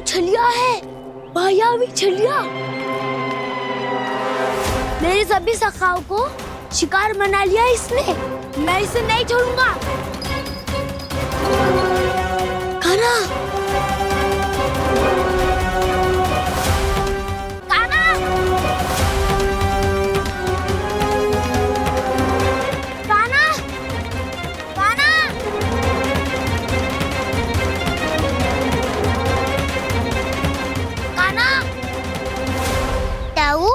छलिया है, मायावी छलिया। मेरे सभी सखाओं को शिकार बना लिया इसने। मैं इसे नहीं छोड़ूंगा। कान्हा, कान्हा, कान्हा, कान्हा। कान्हा, दाऊ,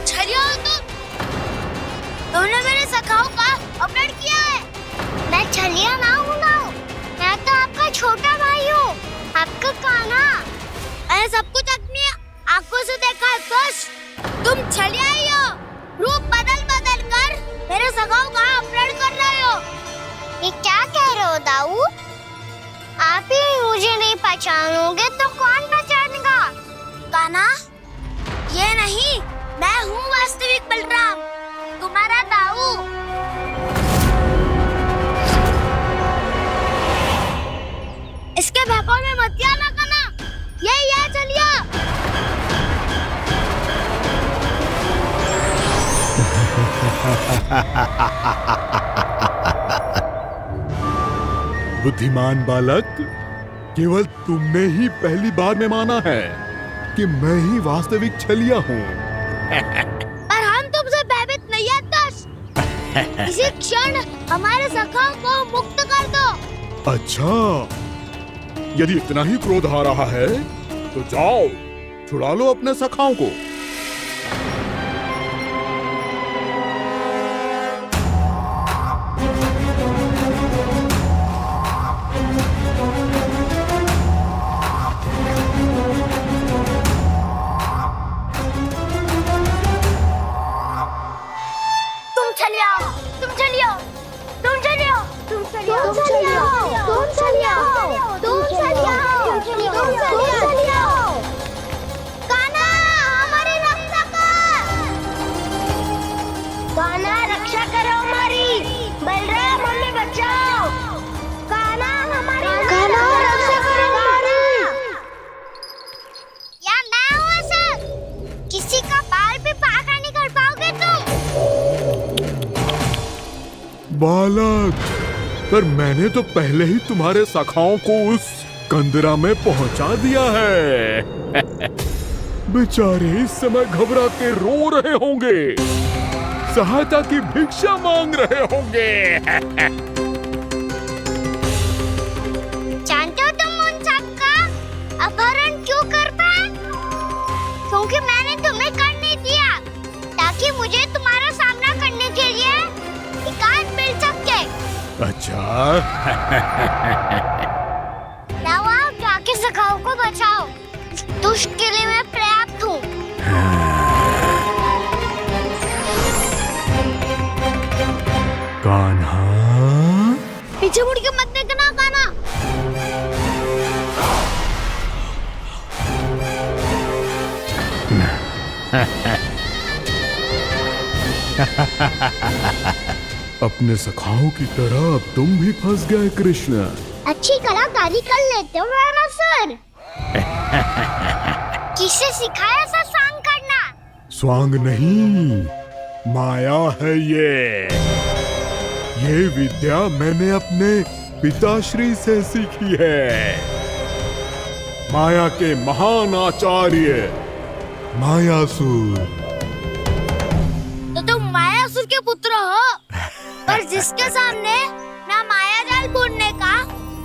छलिया हो तुम। तुमने मेरे सखाओं का अपहरण किया है। मैं छलिया ना हूँ दाऊ। मैं तो आपका छोटा भाई हूँ, आपका कान्हा। मैंने सब कुछ अपनी आंखों से देखा है बस। तुम छलिया ही हो। रूप बदल बदल कर मेरे सखाओं का अपहरण कर रहे हो। ये क्या कह रहे हो दाऊ? आप ही मुझे नहीं पहचानोगे तो कौन पहचानेगा? कान्हा, ये नहीं, मैं हूँ वास्तविक बलराम, तुम्हारा दाऊ। इसके बहकावे में मत आना कान्हा। ये चलिए। बुद्धिमान बालक, केवल तुमने ही पहली बार में माना है कि मैं ही वास्तविक छलिया हूँ। पर हम तुमसे भयभीत नहीं है दस। इसी क्षण हमारे सखाओं को मुक्त कर दो। अच्छा, यदि इतना ही क्रोध आ रहा है तो जाओ, छुड़ा लो अपने सखाओं को। तुम छलिया, तुम छलिया, तुम छलिया, तुम छलिया, तुम छलिया, तुम छलिया, तुम छलिया, तुम छलिया। कान्हा, हमारी रक्षा कर। कान्हा, रक्षा करो हमारी। बलराम, हमें बचाओ। कान्हा, हमारी रक्षा करो हमारी। या मैं हूँ सर। किसी का बाल भी पाका नहीं कर पाओगे तुम। बालक, पर मैंने तो पहले ही तुम्हारे सखाओं को उस कंदरा में पहुंचा दिया है। बेचारे इस समय घबरा के रो रहे होंगे, सहायता की भिक्षा मांग रहे होंगे। जानते हो तुम उन सबका अपहरण क्यों कर पाए? क्योंकि मैंने तुम्हें कर नहीं दिया, ताकि मुझे तुम्हारा सामना करने के लिए एकांत मिल सके। अच्छा। जाओ, आप जाके सखाओं को बचाओ। दुष्ट के लिए मैं पर्याप्त हूँ। कान्हा, पीछे मुड़ के मत देखना कान्हा। अपने सखाओं की तरह अब तुम भी फंस गए कृष्ण। अच्छी कलाकारी कर लेते हो मेरा सर। किसे सिखाया ऐसा सांग करना? स्वांग नहीं, माया है ये विद्या मैंने अपने पिताश्री से सीखी है। माया के महान आचार्य मायासुर। तो तुम मायासुर के पुत्र हो, पर जिसके सामने ना माया जाल बुनने का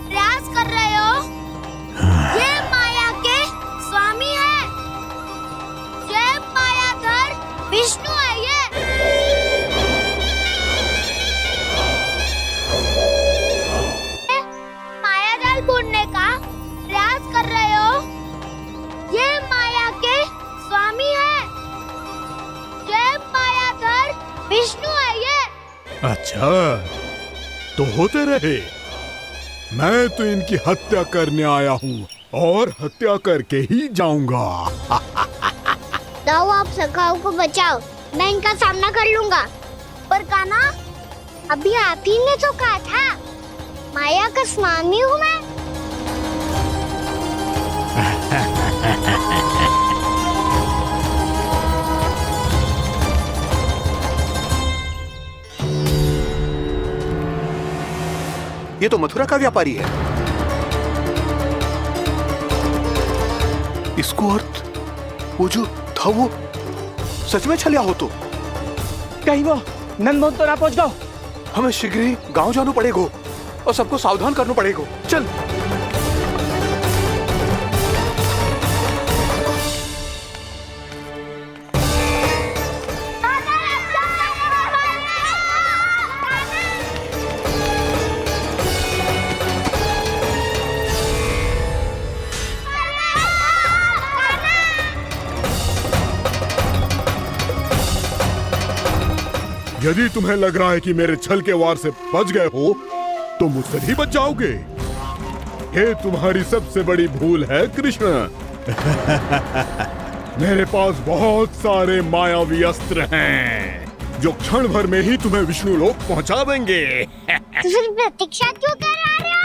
प्रयास कर रहे हो, ये माया के स्वामी है। ये मायाधर विष्णु है। ये माया जाल बुनने का प्रयास कर रहे हो, ये माया के स्वामी है। ये मायाधर विष्णु है। ये अच्छा, तो होते रहे। मैं तो इनकी हत्या करने आया हूँ और हत्या करके ही जाऊंगा। दाऊ, आप सखाओं को बचाओ, मैं इनका सामना कर लूंगा। पर कान्हा, अभी आप ही ने तो कहा था माया का स्वामी हूँ मैं। ये तो मथुरा का व्यापारी है। इसको अर्थ वो जो था वो सच में छलिया हो तो कहीं वो नंदमोहन तो ना पहुंच गो। हमें शीघ्र ही गांव जाना पड़ेगा और सबको सावधान करना पड़ेगा। चल। यदि तुम्हें लग रहा है कि मेरे छल के वार से बच गए हो तो मुझसे भी बच जाओगे। ये तुम्हारी सबसे बड़ी भूल है कृष्ण। मेरे पास बहुत सारे मायावी अस्त्र हैं जो क्षण भर में ही तुम्हें विष्णु लोक पहुंचा देंगे। तो फिर प्रतीक्षा क्यों कर रहे हो?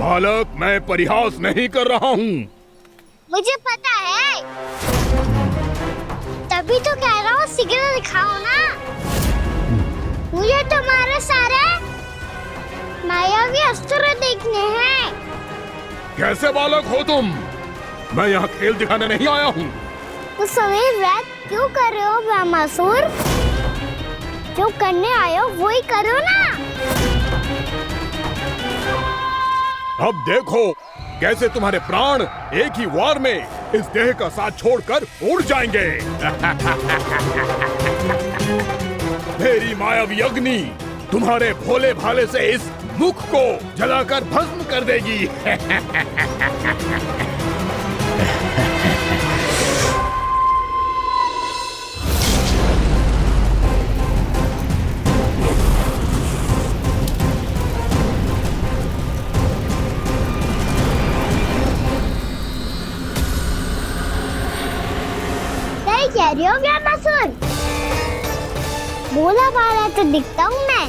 बालक, मैं परिहास नहीं कर रहा हूँ। मुझे पता है, तभी तो कह रहा हूँ शीघ्र दिखाओ ना। मुझे तुम्हारे सारे मायावी अस्त्र देखने हैं। कैसे बालक हो तुम? मैं यहाँ खेल दिखाने नहीं आया हूँ। उस समय व्रत क्यों कर रहे हो ब्रह्मासुर? जो करने आए हो वो ही करो ना। अब देखो कैसे तुम्हारे प्राण एक ही वार में इस देह का साथ छोड़कर उड़ जाएंगे। मेरी मायावी अग्नि तुम्हारे भोले भाले से इस मुख को जलाकर भस्म कर देगी। कह रही हो ब्रह्मासुर? बोला बाला तो दिखता हूँ मैं।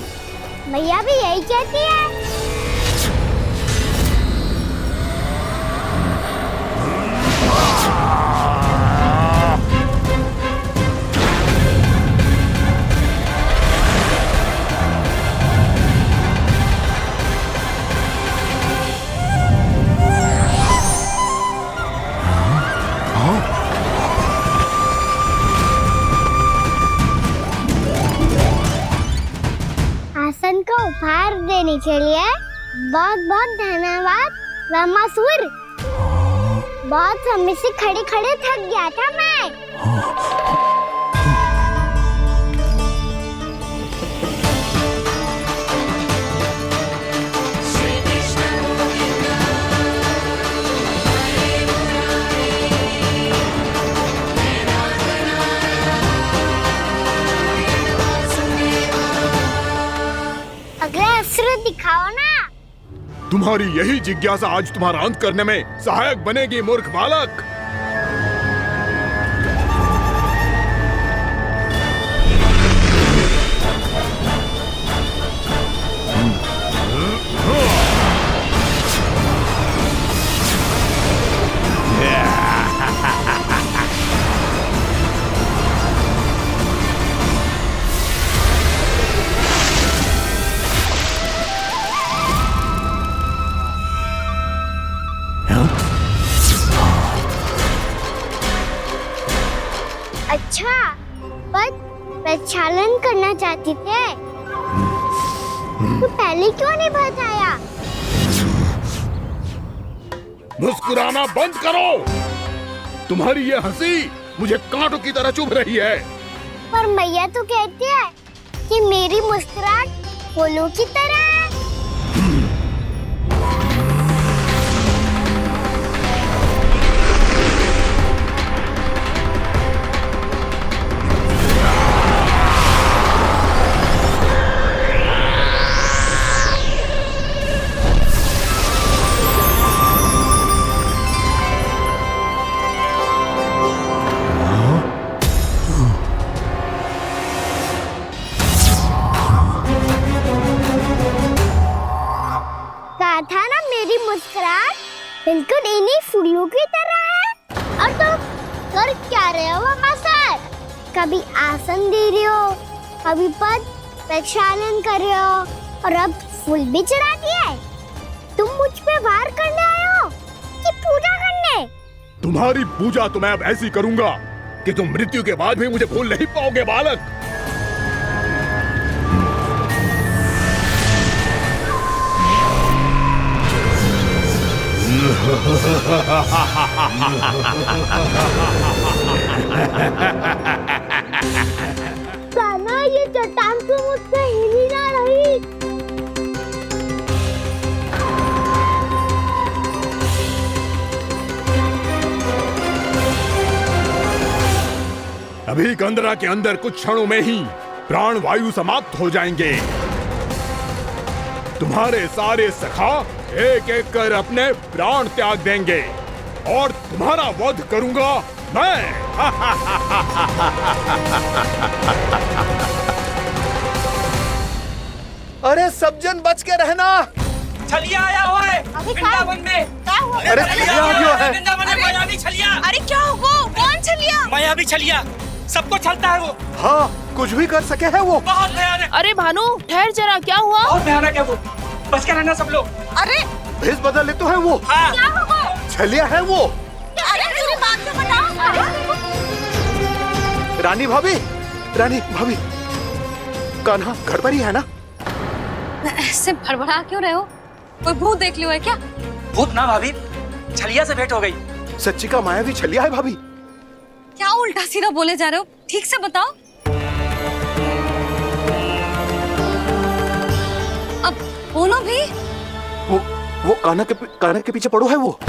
मैया भी यही कहती है। आसन को उपहार देने के लिए बहुत बहुत धन्यवाद ब्रह्मासुर। बहुत समय से खड़े खड़े थक गया था मैं। अगला अस्त्र दिखाओ ना। तुम्हारी यही जिज्ञासा आज तुम्हारा अंत करने में सहायक बनेगी मूर्ख बालक। अच्छा, पर प्रक्षालन करना चाहती थे तो पहले क्यों नहीं बताया? मुस्कुराना बंद करो। तुम्हारी ये हंसी मुझे कांटों की तरह चुभ रही है। पर मैया तो कहती है कि मेरी मुस्कुराहट फूलों की तरह है। क्या ना मेरी मुस्कुराहट बिल्कुल इन्हीं फूलों की तरह है। और तुम कर क्या रहे हो मास्टर? कभी आसन दे रहे हो, कभी पद प्रक्षालन कर रहे हो और अब फूल भी चढ़ा दिया है। तुम मुझ पे वार करने आए हो कि पूजा करने? तुम्हारी पूजा तो मैं अब ऐसी करूंगा कि तुम मृत्यु के बाद भी मुझे भूल नहीं पाओगे बालक। कान्हा, ये चट्टान तो मुझसे हिल ही ना रही। अभी कंदरा के अंदर कुछ क्षणों में ही प्राण वायु समाप्त हो जाएंगे। तुम्हारे सारे सखा एक एक कर अपने प्राण त्याग देंगे और तुम्हारा वध करूंगा मैं। अरे सब जन बच के रहना। छलिया आया हुआ है वृंदावन में। अरे छलिया आ गया है। वृंदावन में मायावी छलिया। अरे क्या हुआ? कौन छलिया? मायावी छलिया सबको छलता है वो। हाँ, कुछ भी कर सके है वो। बहुत भयानक। अरे भानु, ठहर जरा, क्या हुआ? बहुत भयानक है वो। बच के रहना सब लोग। अरे भेष बदल ले तो है वो। हाँ। क्या हुआ? छलिया है वो। अरे मेरी बात तो बताओ। रानी भाभी, रानी भाभी, कान्हा घर पर ही है ना? ऐसे भड़बड़ा क्यों रहे हो? कोई भूत देख लियो है क्या? भूत ना भाभी, छलिया से भेंट हो गई। सच्ची का मायावी छलिया है भाभी। क्या उल्टा सीधा बोले जा रहे हो? ठीक से बताओ। अब बोलो भी। वो कान्हा के पीछे पड़ो है वो।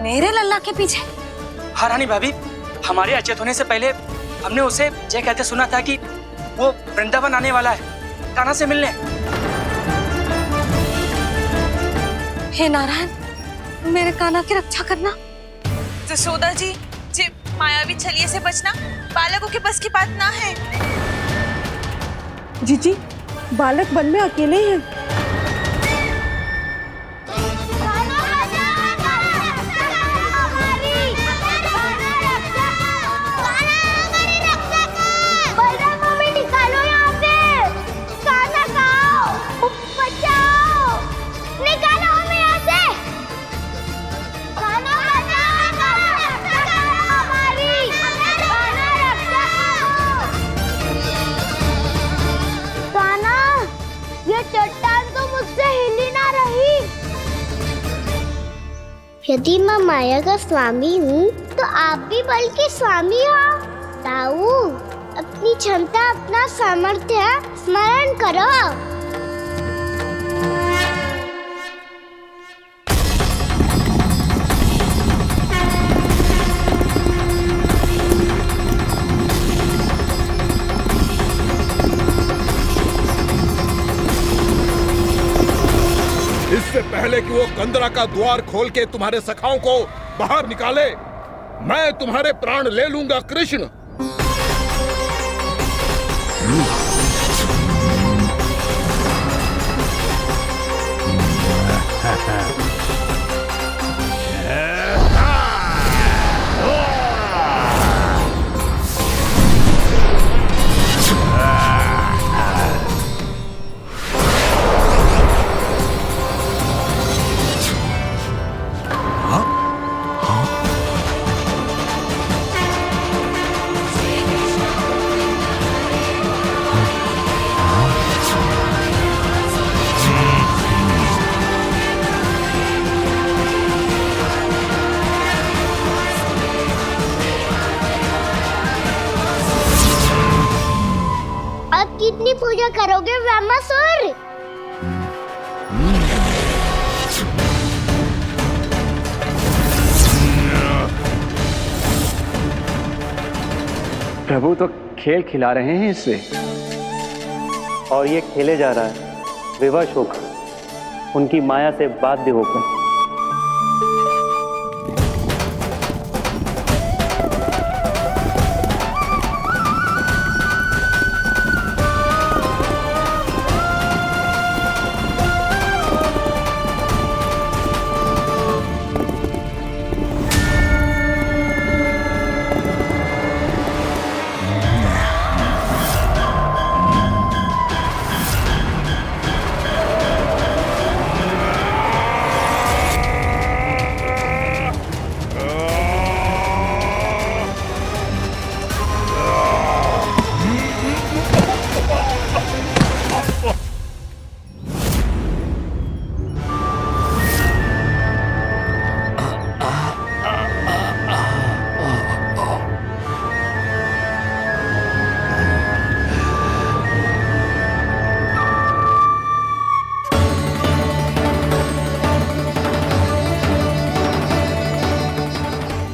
मेरे लल्ला के पीछे? हाँ रानी भाभी, हमारे अचेत होने से पहले हमने उसे ये कहते सुना था कि वो वृंदावन आने वाला है कान्हा से मिलने। हे नारायण, मेरे कान्हा की रक्षा करना। जसोदा जी, मायावी छलिए से बचना बालकों के बस की बात ना है। जीजी, बालक वन में अकेले हैं। चट्टान तो मुझसे हिल ही ना रही। यदि मैं माया का स्वामी हूँ तो आप भी बल के स्वामी हो। ताऊ, अपनी क्षमता, अपना सामर्थ्य स्मरण करो। इससे पहले कि वो कंदरा का द्वार खोल के तुम्हारे सखाओं को बाहर निकाले, मैं तुम्हारे प्राण ले लूंगा कृष्ण। कितनी पूजा करोगे ब्रह्मासुर? प्रभु तो खेल खिला रहे हैं इससे, और ये खेले जा रहा है विवश होकर, उनकी माया से बाध्य होकर।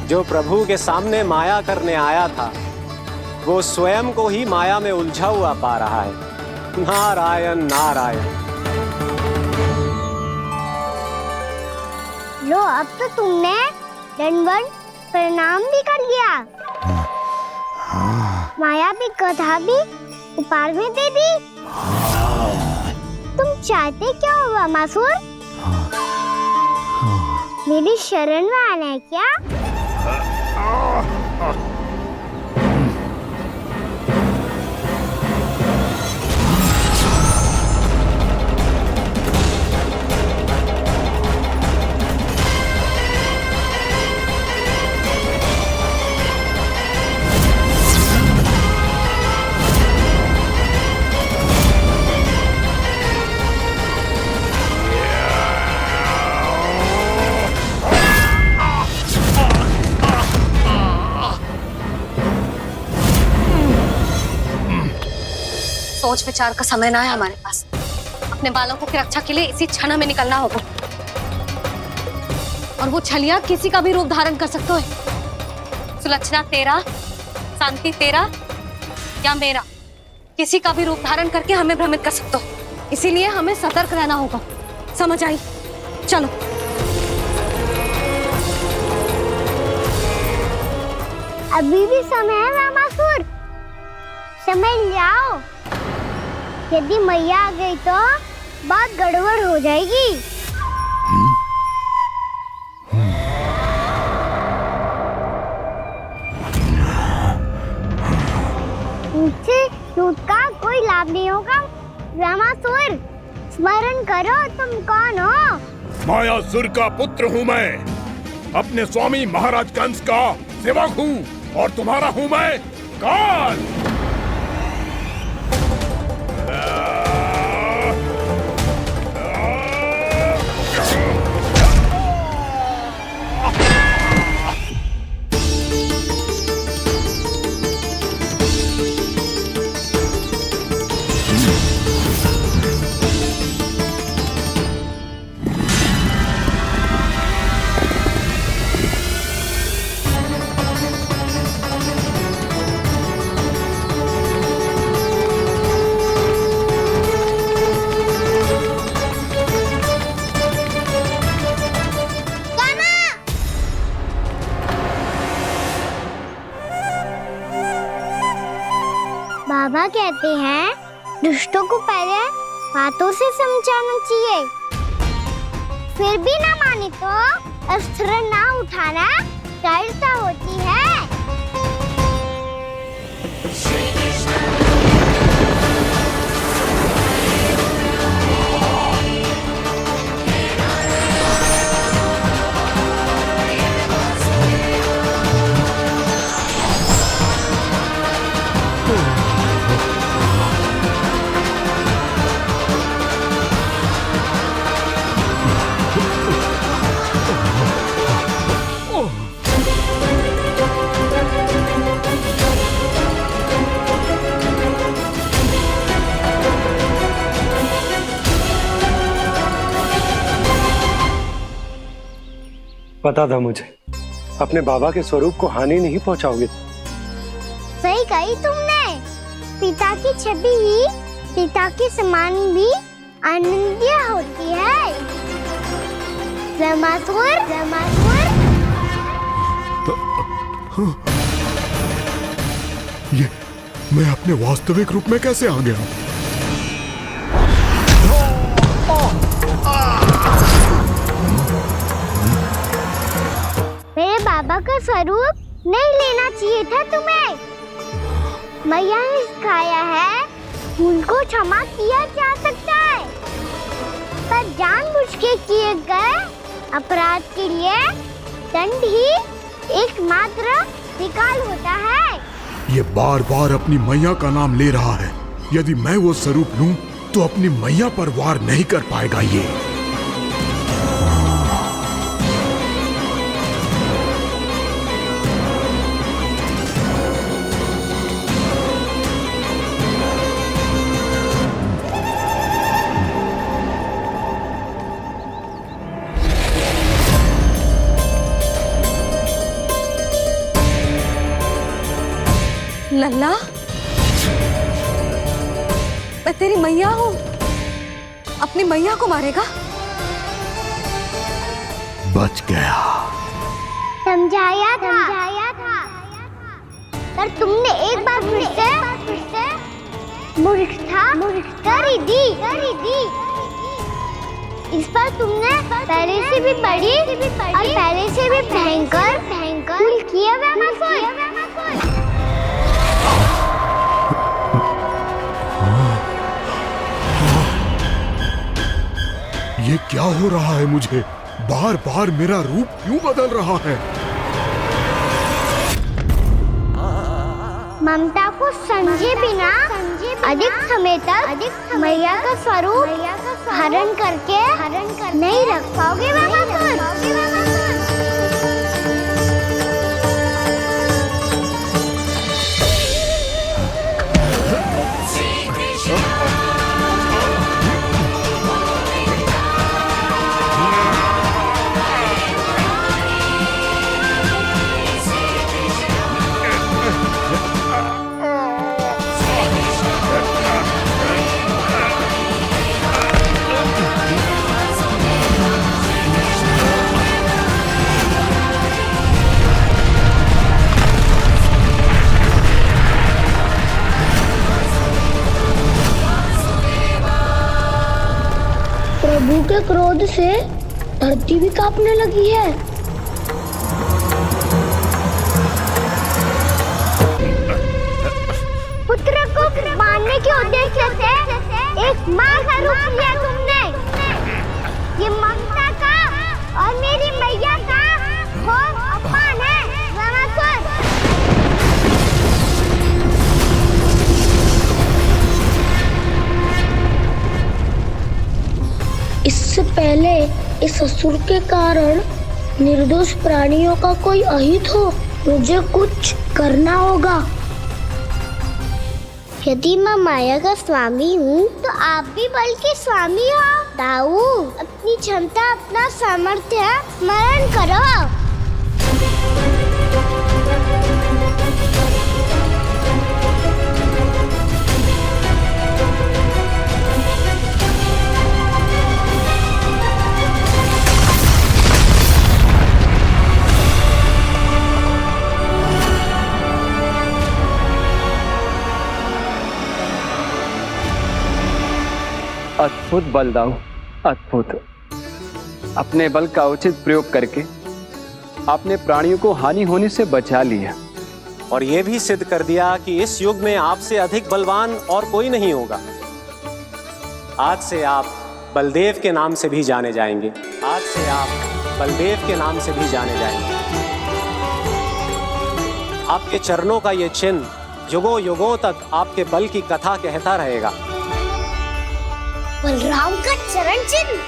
जो प्रभु के सामने माया करने आया था वो स्वयं को ही माया में उलझा हुआ पा रहा है। नारायण नारायण। लो, अब तो तुमने दंडवत प्रणाम भी कर लिया, माया भी कथा भी उपहार में दे दी। तुम चाहते क्या हो वामासुर? मेरी शरण में आना है क्या? सोच विचार का समय ना है हमारे पास। अपने बालकों की रक्षा के लिए इसी क्षण हमें निकलना होगा। और वो छलिया किसी का भी रूप धारण कर सकते है। सुलक्षणा तेरा, शांति तेरा या मेरा, किसी का भी रूप धारण करके हमें भ्रमित कर सकते हो। इसीलिए हमें सतर्क रहना होगा। समझ आई? चलो। अभी भी समय है वामासुर, समझ जाओ। यदि मैया आ गई तो बात गड़बड़ हो जाएगी। मुझसे लूट का कोई लाभ नहीं होगा। वामासुर, स्मरण करो तुम कौन हो। मायासुर का पुत्र हूँ मैं, अपने स्वामी महाराज कंस का सेवक हूँ, और तुम्हारा हूँ मैं काल। बाबा कहते हैं दुष्टों को पहले बातों से समझाना चाहिए, फिर भी ना माने तो अस्त्र ना उठाना दृढ़ता होती है। पता था मुझे, अपने बाबा के स्वरूप को हानि नहीं पहुंचाओगे। सही कही तुमने। पिता की छवि ही पिता के समान भी आनंदीय होती है। वामासुर, वामासुर। ये मैं अपने वास्तविक रूप में कैसे आ गया? मेरे बाबा का स्वरूप नहीं लेना चाहिए था तुम्हें। मैया ने सिखाया है भूल को क्षमा किया जा सकता है, पर जानबूझ के किए गए अपराध के लिए दंड ही एकमात्र विकल्प होता है। ये बार बार अपनी मैया का नाम ले रहा है। यदि मैं वो स्वरूप लूं तो अपनी मैया पर वार नहीं कर पाएगा ये। लल्ला, मैं तेरी मैया हूँ, अपनी मैया को मारेगा? बच गया। समझाया था पर तुमने एक बार फिर से मूर्खता कर ही दी। इस पर तुमने पहले से भी बड़ी और पहले से भी भयंकर भूल किया ये क्या हो रहा है मुझे? बार बार मेरा रूप क्यों बदल रहा है? ममता को समझे बिना अधिक समय तक मैया का स्वरूप हरण करके नहीं रख पाओगे प्रभु के क्रोध से धरती भी कांपने लगी है। पुत्र को मारने के उद्देश्य से एक मां का रूप लिया तुमने। ये ममता का और मेरी मैया का घोर अपमान है रामासुर। इससे पहले इस असुर के कारण निर्दोष प्राणियों का कोई अहित हो, मुझे कुछ करना होगा। यदि मैं माया का स्वामी हूँ तो आप भी बल के स्वामी हो। दाऊ, अपनी क्षमता अपना सामर्थ्य स्मरण करो। अद्भुत बलदाऊ, अद्भुत। अपने बल का उचित प्रयोग करके आपने प्राणियों को हानि होने से बचा लिया और ये भी सिद्ध कर दिया कि इस युग में आपसे अधिक बलवान और कोई नहीं होगा। आज से आप बलदेव के नाम से भी जाने जाएंगे। आज से आप बलदेव के नाम से भी जाने जाएंगे। आपके चरणों का ये चिन्ह युगों युगों तक आपके बल की कथा कहता रहेगा। बलराम का चरण चिन्ह।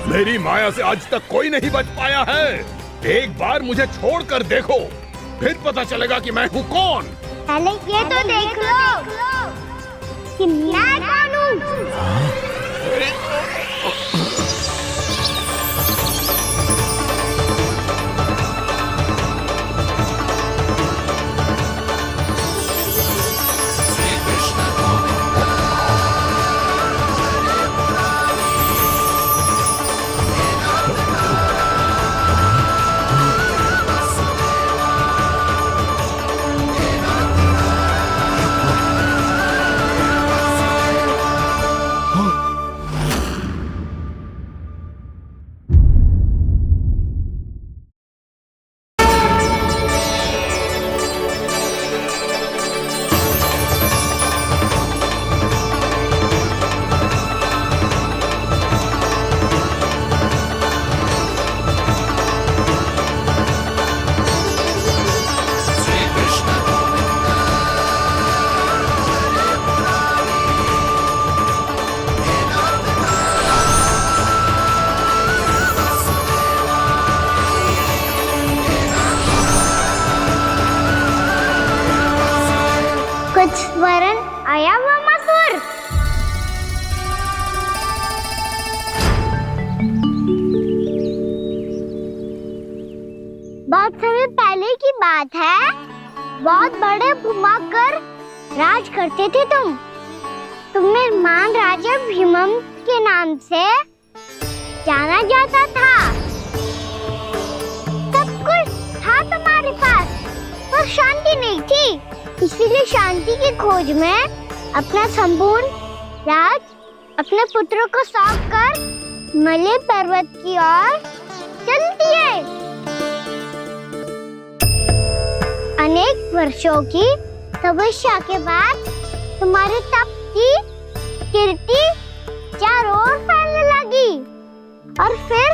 मेरी माया से आज तक कोई नहीं बच पाया है। एक बार मुझे छोड़कर देखो, फिर पता चलेगा कि मैं हूँ कौन। पहले ये तो देख लो कि मैं कौन हूँ। बात है, बहुत बड़े घुमाकर राज करते थे तुम। तुम्हें महान राजा भीमम के नाम से जाना जाता था। सब कुछ था तुम्हारे पास, पर शांति नहीं थी। इसीलिए शांति की खोज में अपना संपूर्ण राज अपने पुत्रों को सौंप कर मलय पर्वत की ओर चल दिए। अनेक वर्षों की तपस्या के बाद तुम्हारे तप की कीर्ति चारों ओर फैलने लगी और फिर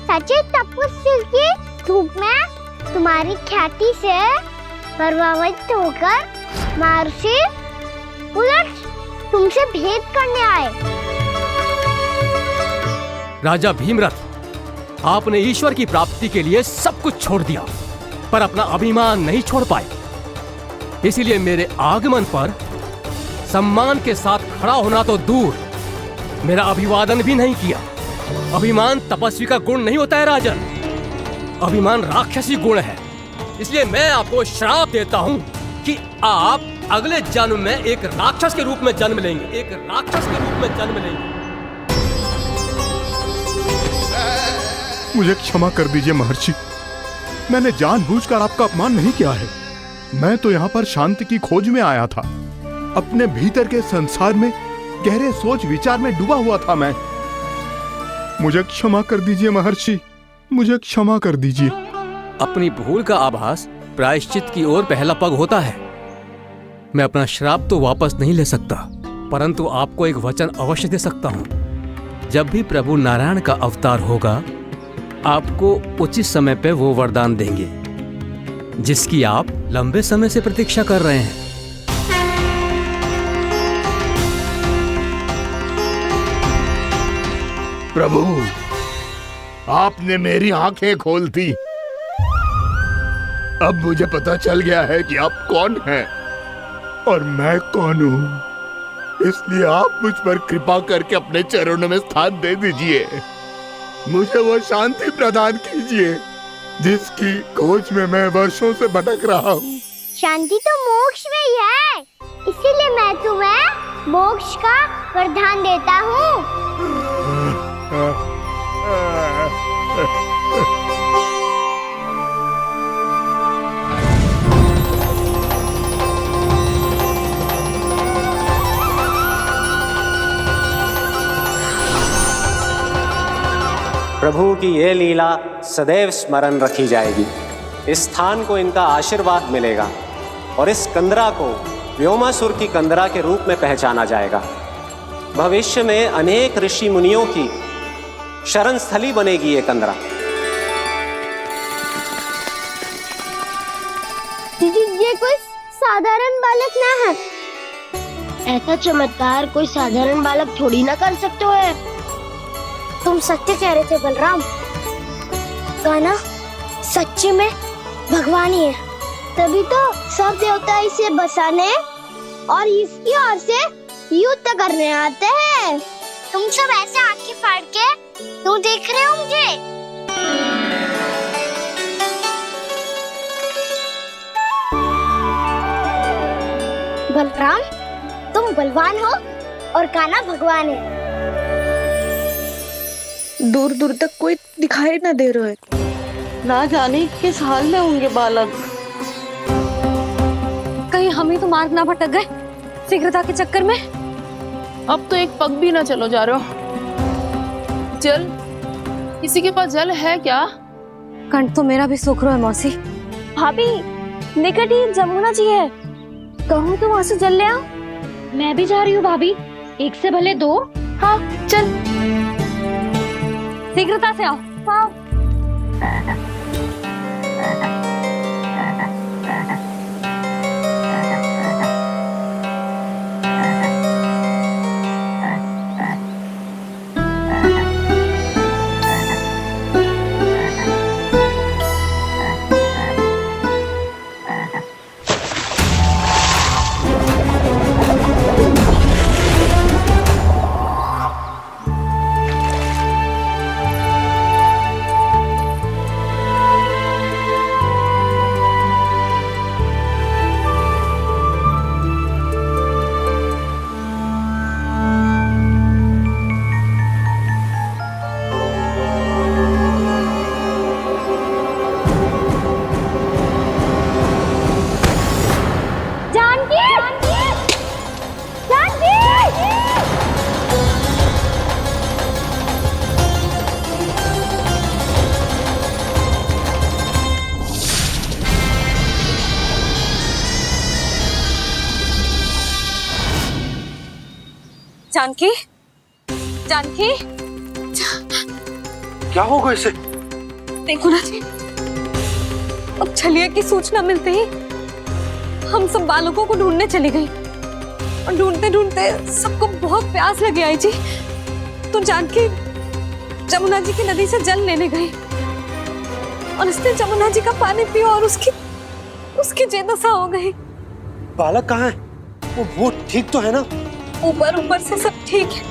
सच्चे तपस्वी की धूप में तुम्हारी ख्याति से प्रभावित होकर महर्षि उलट तुमसे भेंट करने आए। राजा भीमरथ, आपने ईश्वर की प्राप्ति के लिए सब कुछ छोड़ दिया, पर अपना अभिमान नहीं छोड़ पाए। इसीलिए मेरे आगमन पर सम्मान के साथ खड़ा होना तो दूर, मेरा अभिवादन भी नहीं किया। अभिमान तपस्वी का गुण नहीं होता है राजन, अभिमान राक्षसी गुण है। इसलिए मैं आपको श्राप देता हूँ कि आप अगले जन्म में एक राक्षस के रूप में जन्म लेंगे, एक राक्षस के रूप में जन्म लेंगे। मुझे क्षमा कर दीजिए महर्षि, मैंने जानबूझकर आपका अपमान नहीं किया है। मैं तो यहाँ पर शांति की खोज में आया था। अपने भीतर के संसार में गहरे सोच विचार में डूबा हुआ था मैं। मुझे क्षमा कर दीजिए महर्षि, मुझे क्षमा कर दीजिए। अपनी भूल का आभास प्रायश्चित की ओर पहला पग होता है। मैं अपना श्राप तो वापस नहीं ले सकता, परंतु आपको एक वचन अवश्य दे सकता हूँ। जब भी प्रभु नारायण का अवतार होगा, आपको उचित समय पे वो वरदान देंगे जिसकी आप लंबे समय से प्रतीक्षा कर रहे हैं। प्रभु, आपने मेरी आंखें खोल दी। अब मुझे पता चल गया है कि आप कौन हैं और मैं कौन हूँ। इसलिए आप मुझ पर कृपा करके अपने चरणों में स्थान दे दीजिए। मुझे वो शांति प्रदान कीजिए जिसकी खोज में मैं वर्षों से भटक रहा हूँ। शांति तो मोक्ष में ही है, इसीलिए मैं तुम्हें मोक्ष का वरदान देता हूँ। प्रभु की ये लीला सदैव स्मरण रखी जाएगी। इस स्थान को इनका आशीर्वाद मिलेगा और इस कंदरा को व्योमासुर की कंदरा के रूप में पहचाना जाएगा। भविष्य में अनेक ऋषि मुनियों की शरण स्थली बनेगी ये कंदरा। दीदी, ये कोई साधारण बालक ना है। ऐसा चमत्कार कोई साधारण बालक थोड़ी ना कर सकते हो। तुम सत्य कह रहे थे बलराम, गाना सच्चे में भगवान ही है। तभी तो सब देवता इसे बसाने और इसकी ओर से युद्ध करने आते हैं। तुम सब ऐसे आंखें फाड़ के क्यों देख रहे हो मुझे? बलराम, तुम बलवान हो और कान्हा भगवान है। दूर दूर तक कोई दिखाई न दे रहा है। ना जाने किस हाल में होंगे बालक। कहीं हम ही तो मार्ग ना भटक गए शीघ्रता के चक्कर में। अब तो एक पग भी ना चलो जा रहे हो। जल, किसी के पास जल है क्या? कंठ तो मेरा भी सूख रहा है मौसी। भाभी, निकट ही जमुना जी है, कहूँ तो वहाँ से जल ले आओ। मैं भी जा रही हूँ भाभी, एक से भले दो। हाँ चल, शीघ्रता से आओ। हाँ। जानकी, जानकी, क्या होगा इसे? देखो ना जी, अब छलिया की सूचना मिलते ही हम सब बालकों को ढूंढने चली गई और ढूंढते ढूंढते सबको बहुत प्यास लगी आई जी। तो जानकी जमुना जी की नदी से जल लेने गई और उसने जमुना जी का पानी पिया और उसकी जेदशा हो गई। बालक कहाँ है? वो ठीक तो है ना? ऊपर से सब ठीक है,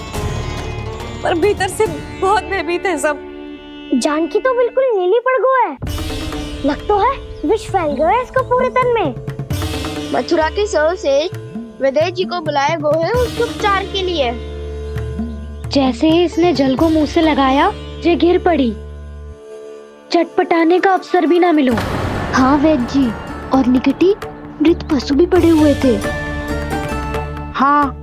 पर भीतर से बहुत भयभीत है सब। जानकी तो बिल्कुल नीली पड़ गया है, लग तो है विष फैल गया है इसको पूरे तन में। मथुरा के सर्वश्रेष्ठ विदेह जी को बुलाए गए हैं उसके उपचार के लिए। जैसे ही इसने जल को मुंह से लगाया, ये गिर पड़ी। चटपटाने का अवसर भी ना मिलो। हाँ वैद्य जी, और निकटी मृत पशु भी पड़े हुए थे। हाँ,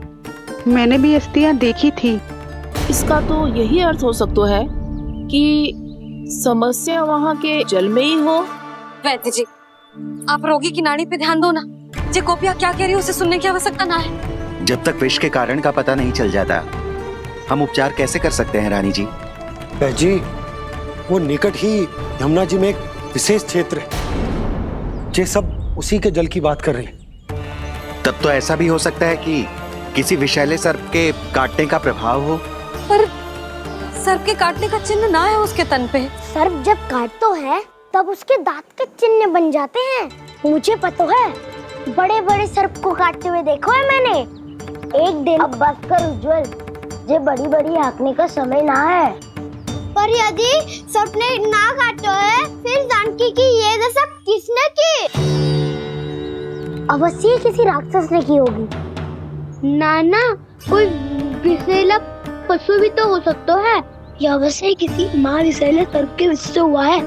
मैंने भी अस्थियां देखी थी। इसका तो यही अर्थ हो सकता है कि समस्या वहाँ के जल में ही हो। वैद्य जी, आप रोगी की नाड़ी पे ध्यान दो ना। जे गोपिया क्या कह रही है उसे सुनने की आवश्यकता ना है। जब तक विष के कारण का पता नहीं चल जाता, हम उपचार कैसे कर सकते हैं रानी जी? जी, वो निकट ही यमुना जी में एक विशेष क्षेत्र है, ये सब उसी के जल की बात कर रहे हैं। तब तो ऐसा भी हो सकता है कि किसी विषैले सर्प के काटने का प्रभाव हो। पर सर्प के काटने का चिन्ह ना है उसके तन पे। सर्प जब काटता है तब उसके दांत के चिन्ह बन जाते हैं। मुझे पता है, बड़े बड़े सर्प को काटते हुए देखो है मैंने। एक दिन अब बस कर उज्जवल, ये बड़ी बड़ी हाँकने का समय ना है। पर यदि सर्प ने ना काटा है, फिर जानकी की ये दशा किसने की? अवश्य किसी राक्षस ने की होगी। नाना, कोई विषैला पशु भी तो हो सकता है, या अवश्य किसी महाविषैले सर्प के विष से हुआ है।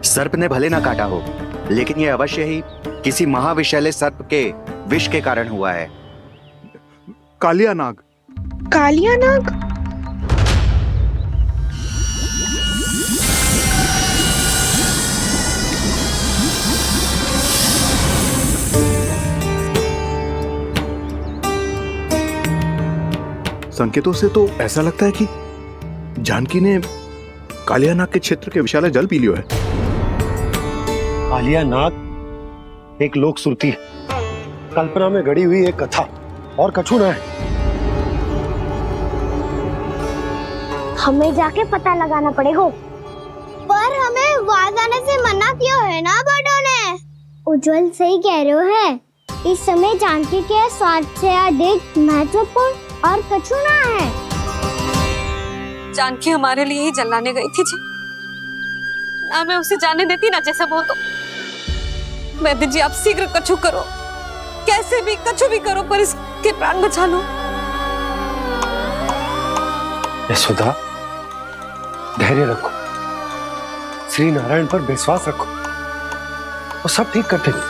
सर्प ने भले ना काटा हो, लेकिन ये अवश्य ही किसी महाविषैले सर्प के विष के कारण हुआ है। कालिया नाग। कालिया नाग? संकेतों से तो ऐसा लगता है कि जानकी ने कालिया नाग के क्षेत्र के विशाल जल पी लियो है। कालिया नाग एक लोक श्रुति है, कल्पना में गढ़ी हुई एक कथा, और कछु ना है। हमें जाके पता लगाना पड़ेगा। पर हमें वहां जाने से मना किया है ना बड़ों ने। उज्जवल सही कह रहे हो है, इस समय जानकी के स्वार्थ से अधिक महत्वपूर्ण और कछु ना है। जानकी हमारे लिए ही जलाने गई थी जी, ना मैं उसे जाने देती ना जैसा वो। तो वैद्य जी, आप शीघ्र कछु करो, कैसे भी कछु भी करो, पर इसके प्राण बचा लो। यशोदा, धैर्य रखो, श्री नारायण पर विश्वास रखो, वो सब ठीक करते हैं।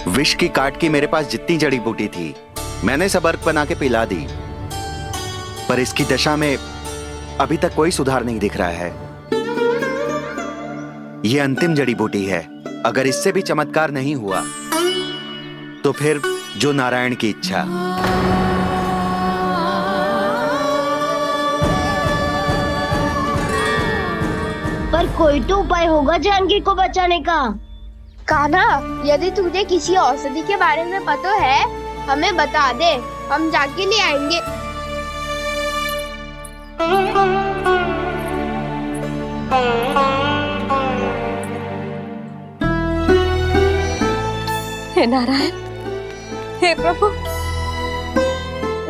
विष की काट की मेरे पास जितनी जड़ी बूटी थी, मैंने सब अर्क बना के पिला दी, पर इसकी दशा में अभी तक कोई सुधार नहीं दिख रहा है। यह अंतिम जड़ी बूटी है, अगर इससे भी चमत्कार नहीं हुआ तो फिर जो नारायण की इच्छा। पर कोई तो उपाय होगा जानकी को बचाने का। कान्हा, यदि तुझे किसी औषधि के बारे में पता है, हमें बता दे, हम जाके ले आएंगे। हे नारायण, हे प्रभु,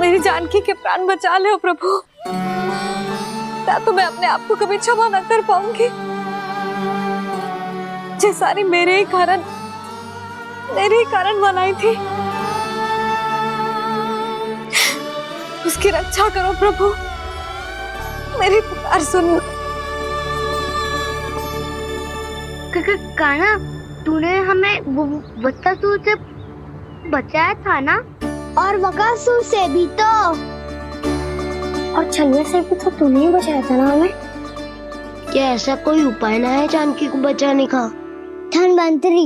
मेरी जानकी के प्राण बचा ले प्रभु। या तो मैं अपने आप को कभी क्षमा न कर पाऊंगी। ये सारी मेरे ही कारण बनाई थी। उसकी रक्षा करो प्रभु, मेरी पुकार सुनो। कान्हा, तूने हमें बकासुर से बचाया था ना? और बकासुर से भी तो। और छलिया से भी तो तूने ही बचाया था ना हमें? क्या ऐसा कोई उपाय ना है जानकी को बचाने का? धनवंतरी,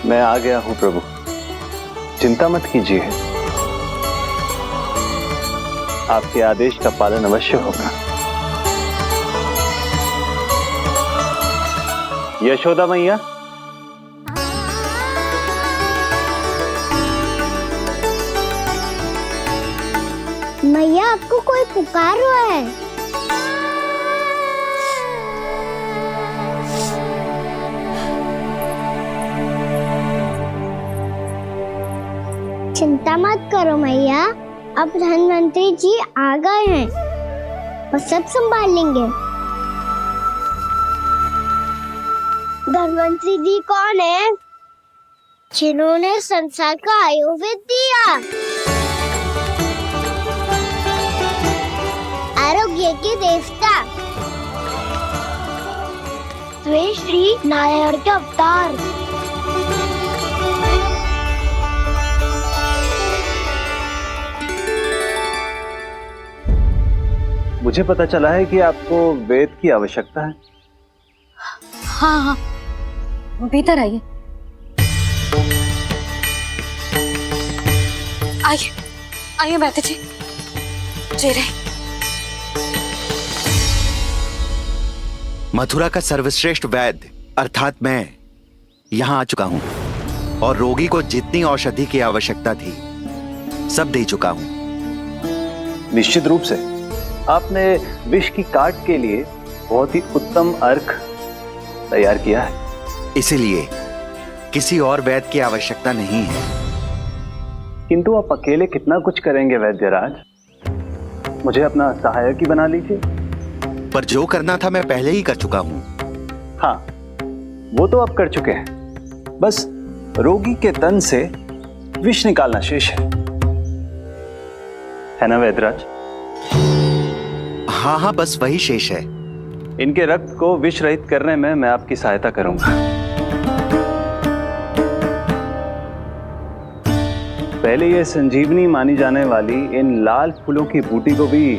मैं आ गया हूं प्रभु, चिंता मत कीजिए, आपके आदेश का पालन अवश्य होगा। यशोदा मैया, मैया आपको कोई पुकार रहा है। चिंता मत करो मैया, अब धनवंतरी जी आ गए हैं, वो सब संभाल लेंगे। धनवंतरी जी कौन है? जिन्होंने संसार का आयुर्वेद दिया, आरोग्य के देवता, वे श्री नारायण के अवतार। मुझे पता चला है कि आपको वेद की आवश्यकता है। हाँ हाँ, भीतर आइए। आइए आइए बैठे जी, जी रहे। मथुरा का सर्वश्रेष्ठ वैद्य अर्थात मैं यहाँ आ चुका हूँ और रोगी को जितनी औषधि की आवश्यकता थी सब दे चुका हूँ। निश्चित रूप से आपने विष की काट के लिए बहुत ही उत्तम अर्क तैयार किया है, इसीलिए किसी और वैद्य की आवश्यकता नहीं है। किंतु आप अकेले कितना कुछ करेंगे वैद्यराज, मुझे अपना सहायक ही बना लीजिए। पर जो करना था मैं पहले ही कर चुका हूँ। हाँ, वो तो आप कर चुके हैं, बस रोगी के तन से विष निकालना शेष है ना वैद्यराज? हाँ हाँ, बस वही शेष है। इनके रक्त को विष रहित करने में मैं आपकी सहायता करूंगा। पहले ये संजीवनी मानी जाने वाली इन लाल फूलों की बूटी को भी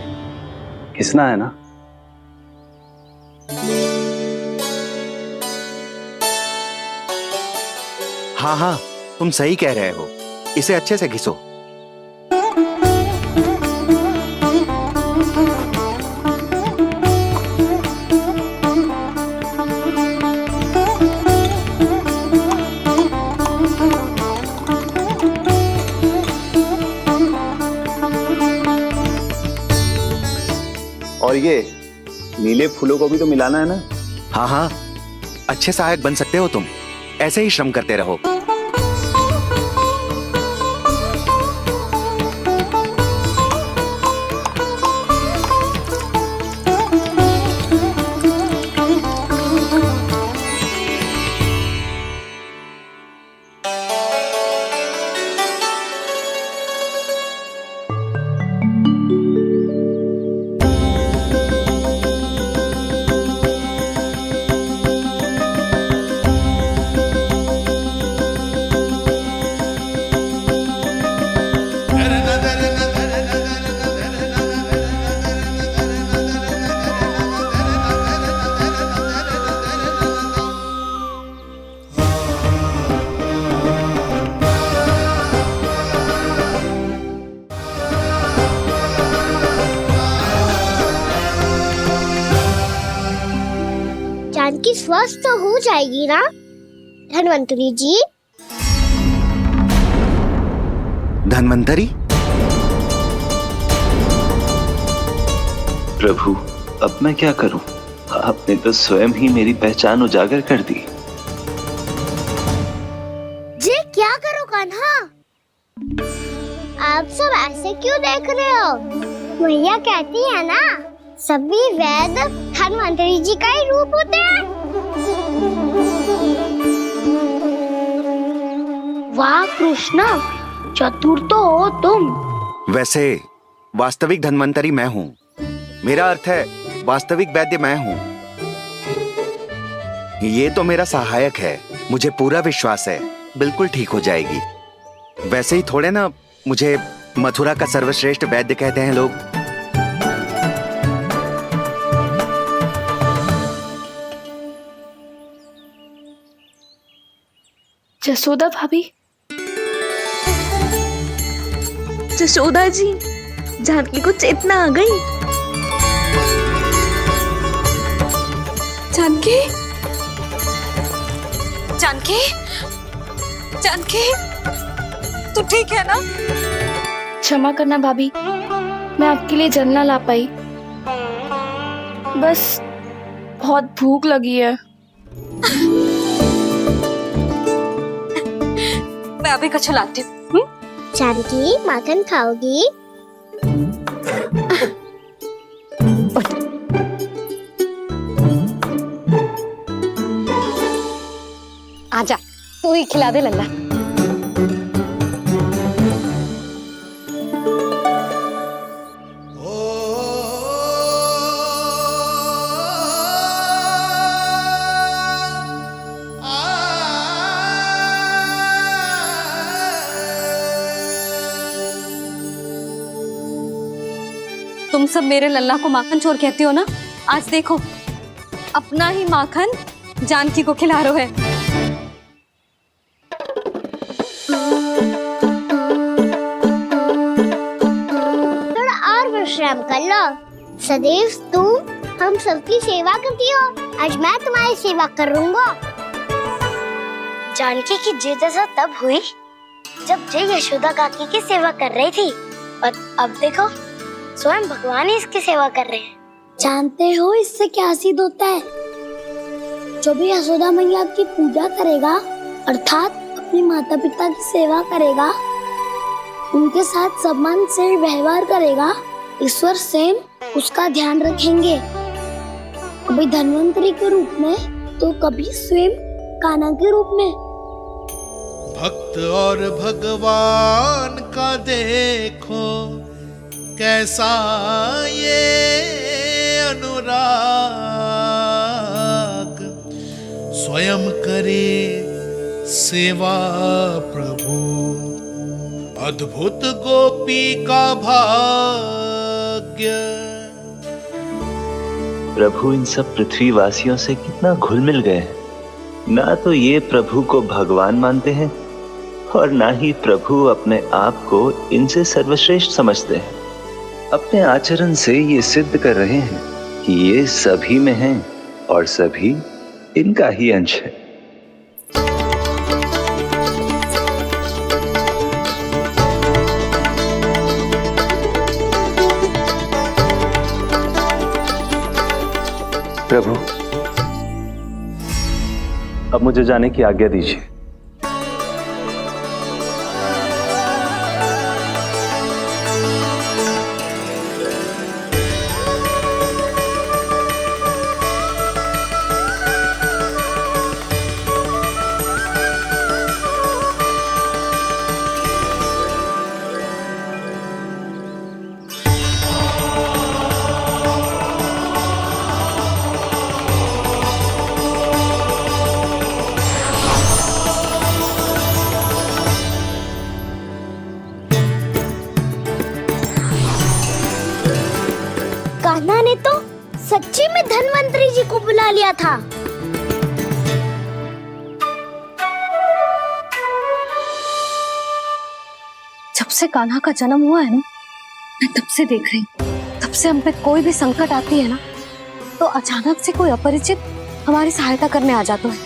घिसना है ना? हाँ हाँ, तुम सही कह रहे हो, इसे अच्छे से घिसो। और ये नीले फूलों को भी तो मिलाना है ना? हाँ हाँ, अच्छे सहायक बन सकते हो तुम, ऐसे ही श्रम करते रहो। जानकी स्वस्थ हो जाएगी ना धनवंतरी जी? धनवंतरी? प्रभु, अब मैं क्या करूं? आपने तो स्वयं ही मेरी पहचान उजागर कर दी। जी क्या करो कान्हा? आप सब ऐसे क्यों देख रहे हो? मैया कहती है ना, सभी वैद्य धनवंतरी जी का ही रूप होते हैं। वाह कृष्णा, चतुर तो हो तुम। वैसे वास्तविक धनवंतरी मैं हूँ, मेरा अर्थ है वास्तविक वैद्य मैं हूँ। ये तो मेरा सहायक है, मुझे पूरा विश्वास है बिल्कुल ठीक हो जाएगी। वैसे ही थोड़े ना मुझे मथुरा का सर्वश्रेष्ठ वैद्य कहते हैं लोग। जसोदा भाभी, जसोदा जी, जानकी को चेतना आ गई। जानकी, जानकी, जानकी, तू ठीक है ना? क्षमा करना भाभी, मैं आपके लिए जल ना ला पाई। बस बहुत भूख लगी है। मैं अभी कछु लाती हूँ। जानकी, माखन खाओगी? आजा, तू ही खिला दे लल्ला। तुम सब मेरे लल्ला को माखन चोर कहती हो ना? आज देखो, अपना ही माखन जानकी को खिला रहे है। थोड़ा और विश्राम कर लो। सदैव तुम हम सबकी सेवा करती हो, आज मैं तुम्हारी सेवा करूंगा। जानकी की जिज्ञासा तब हुई जब जय यशोदा काकी की सेवा कर रही थी, और अब देखो स्वयं भगवान ही इसकी सेवा कर रहे हैं। जानते हो इससे क्या सिद्ध होता है? जो भी यशोदा मैया की पूजा करेगा, अर्थात अपने माता पिता की सेवा करेगा, उनके साथ सम्मान से व्यवहार करेगा, ईश्वर स्वयं उसका ध्यान रखेंगे। कभी धन्वंतरी के रूप में तो कभी स्वयं कान्हा के रूप में। भक्त और भगवान का देखो कैसा ये अनुराग, स्वयं करे सेवा प्रभु, अद्भुत गोपी का भाग्य। प्रभु इन सब पृथ्वीवासियों से कितना घुल मिल गए हैं। ना तो ये प्रभु को भगवान मानते हैं और ना ही प्रभु अपने आप को इनसे सर्वश्रेष्ठ समझते हैं। अपने आचरण से ये सिद्ध कर रहे हैं कि ये सभी में हैं और सभी इनका ही अंश है। प्रभु, अब मुझे जाने की आज्ञा दीजिए। कान्हा ने तो सच्ची में धन्वंतरी जी को बुला लिया था। जब से कान्हा का जन्म हुआ है ना, मैं तब से देख रही हूँ, तब से हम पे कोई भी संकट आती है ना, तो अचानक से कोई अपरिचित हमारी सहायता करने आ जाता है,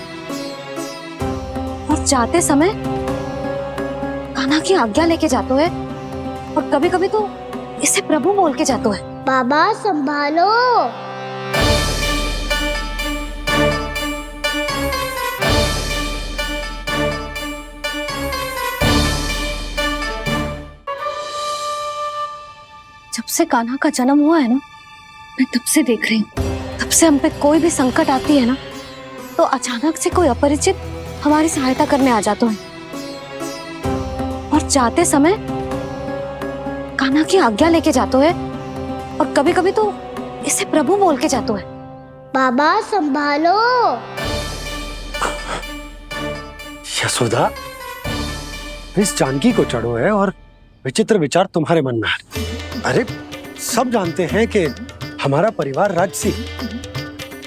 और जाते समय कान्हा की आज्ञा लेके जाते है, और कभी कभी तो इसे प्रभु बोल के जाते है। बाबा संभालो। जब से कान्हा का जन्म हुआ है ना, मैं तब से देख रही हूँ, तब से हम पे कोई भी संकट आती है ना, तो अचानक से कोई अपरिचित हमारी सहायता करने आ जाते हैं, और जाते समय कान्हा की आज्ञा लेके जाते हैं, और कभी कभी तो इसे प्रभु बोल के जाते हैं। बाबा संभालो। यशोदा, इस जानकी को चढ़ो है और विचित्र विचार तुम्हारे मन में है। अरे सब जानते हैं कि हमारा परिवार राजसी,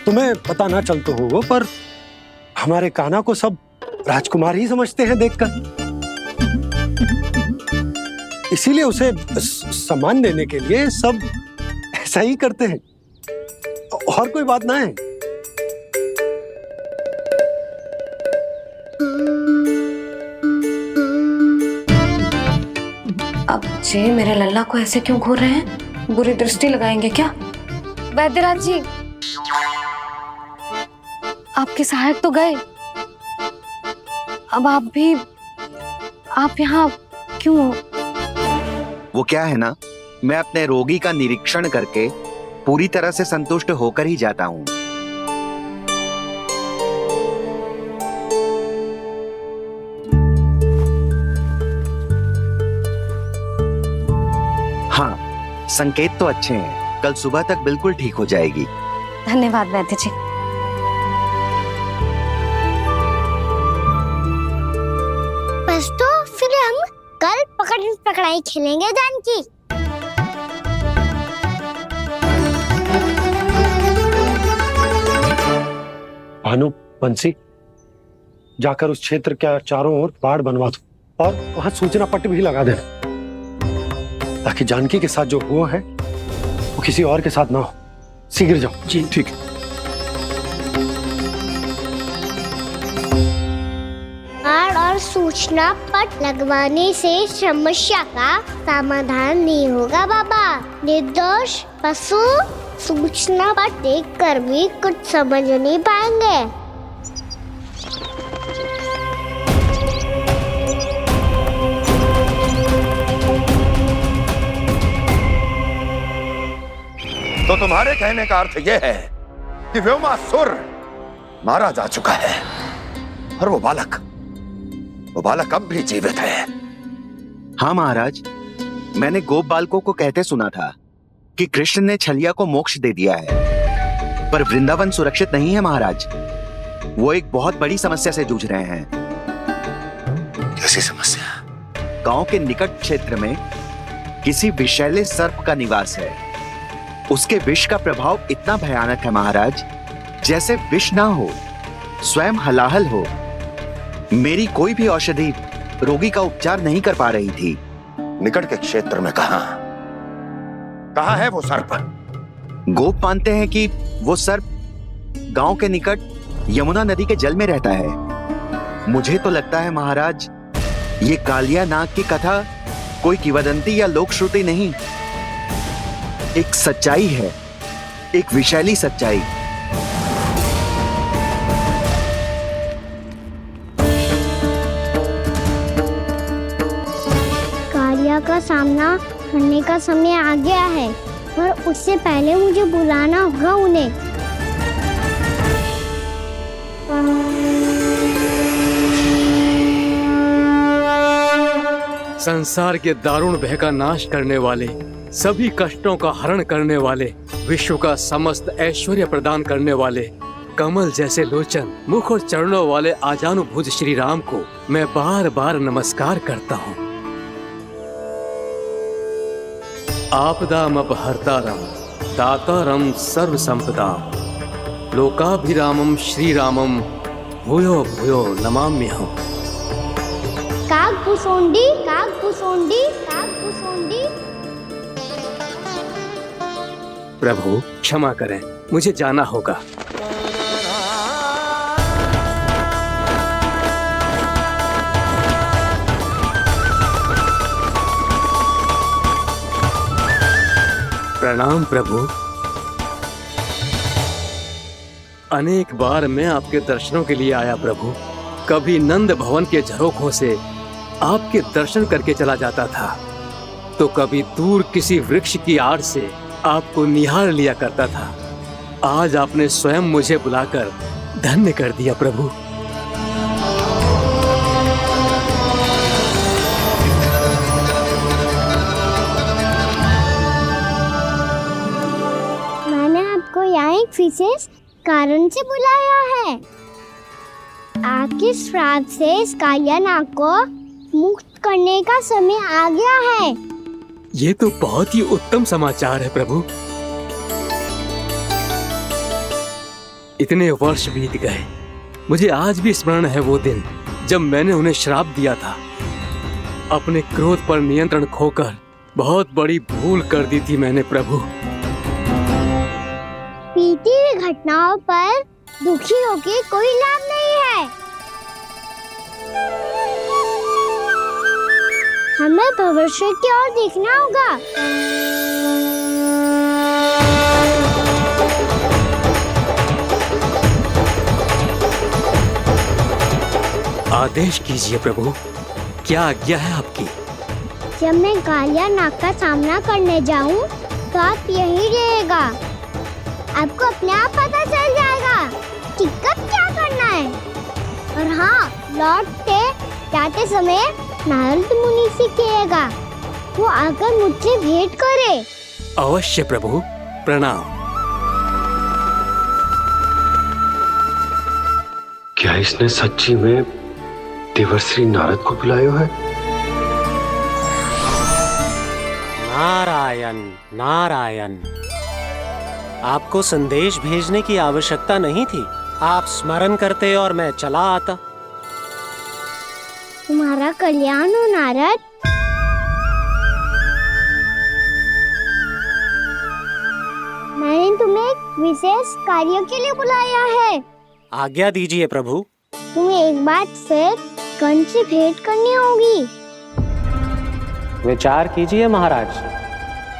तुम्हें पता ना चलता होगा, पर हमारे कान्हा को सब राजकुमार ही समझते हैं देखकर। इसीलिए उसे सम्मान देने के लिए सब ऐसा ही करते हैं, और कोई बात ना है। अब जी मेरे लल्ला को ऐसे क्यों घूर रहे हैं? बुरी दृष्टि लगाएंगे क्या? वैद्यराज जी, आपके सहायक तो गए, अब आप यहाँ क्यों? वो क्या है ना, मैं अपने रोगी का निरीक्षण करके पूरी तरह से संतुष्ट होकर ही जाता हूँ। हाँ, संकेत तो अच्छे हैं, कल सुबह तक बिल्कुल ठीक हो जाएगी। धन्यवाद वैद्य जी। बस तो फिर हम कल पकड़न पकड़ाई खेलेंगे जानकी। भानु, बंसी, जाकर उस क्षेत्र के चारों ओर बाड़ बनवा दो और वहां सूचना पट्ट भी लगा देना, ताकि जानकी के साथ जो हुआ है वो किसी और के साथ ना हो। शीघ्र जाओ। जी ठीक है। बाड़ और सूचना पट लगवाने से समस्या का समाधान नहीं होगा बाबा। निर्दोष पशु सूचना पट देखकर भी कुछ समझ नहीं पाएंगे। तो तुम्हारे कहने का अर्थ यह है कि व्योमासुर मारा जा चुका है और वो बालक अब भी जीवित है। हाँ महाराज, मैंने गोप बालकों को कहते सुना था कि कृष्ण ने छलिया को मोक्ष दे दिया है, पर वृंदावन सुरक्षित नहीं है महाराज। वो एक बहुत बड़ी समस्या से जूझ रहे हैं। कैसी समस्या? गांव के निकट क्षेत्र में किसी विषैले सर्प का निवास है। उसके विष का प्रभाव इतना भयानक है महाराज, जैसे विष ना हो, स्वयं हलाहल हो। मेरी कोई भी औषधि रोगी का उपचार नहीं कर पा रही थी। निकट के क्षेत्र में कहां है वो सर्प? गोप मानते हैं कि वो सर्प गांव के निकट यमुना नदी के जल में रहता है। मुझे तो लगता है महाराज, ये कालिया नाग की कथा कोई किंवदंती या लोक श्रुति नहीं, एक सच्चाई है, एक विषैली सच्चाई। कालिया का सामना करने का समय आ गया है, पर उससे पहले मुझे बुलाना होगा उन्हें। संसार के दारुण भय का नाश करने वाले, सभी कष्टों का हरण करने वाले, विश्व का समस्त ऐश्वर्य प्रदान करने वाले, कमल जैसे लोचन, मुख और चरणों वाले आजानुभुज श्री राम को मैं बार बार नमस्कार करता हूँ। आपदामपहर्तारम दातारम सर्व संपदाम लोकाभिरामम श्री रामम भूयो भूयो नमाम्यहम्। कागभूसोंडी कागभूसोंडी कागभूसोंडी। प्रभु क्षमा करें, मुझे जाना होगा। प्रणाम प्रभु। अनेक बार मैं आपके दर्शनों के लिए आया प्रभु। कभी नंद भवन के झरोखों से आपके दर्शन करके चला जाता था, तो कभी दूर किसी वृक्ष की आड़ से आपको निहार लिया करता था। आज आपने स्वयं मुझे बुलाकर धन्य कर दिया प्रभु। मैंने आपको यहाँ एक विशेष कारण से बुलाया है। आपके श्राप से इस कालिया नाग को मुक्त करने का समय आ गया है। ये तो बहुत ही उत्तम समाचार है प्रभु। इतने वर्ष बीत गए, मुझे आज भी स्मरण है वो दिन जब मैंने उन्हें श्राप दिया था। अपने क्रोध पर नियंत्रण खोकर बहुत बड़ी भूल कर दी थी मैंने प्रभु। बीती हुई घटनाओं पर दुखी होके कोई लाभ नहीं है। हमें भविष्य की ओर देखना होगा। आदेश कीजिए प्रभु, क्या आज्ञा है आपकी? जब मैं कालिया नाग का सामना करने जाऊं, तो आप यहीं रहेगा। आपको अपने आप पता चल जाएगा कि कब क्या करना है। और हाँ, लौटते जाते समय नारद मुनि से कहिएगा, वो आकर मुझसे भेंट करे। अवश्य प्रभु, प्रणाम। क्या इसने सच्ची में देवर्षि नारद को बुलाया है? नारायण नारायण, आपको संदेश भेजने की आवश्यकता नहीं थी। आप स्मरण करते और मैं चला आता। तुम्हारा कल्याण हो नारद। मैंने तुम्हें एक विशेष कार्य के लिए बुलाया है। आज्ञा दीजिए प्रभु। तुम्हें एक बार फिर कंस से भेंट करनी होगी। विचार कीजिए महाराज,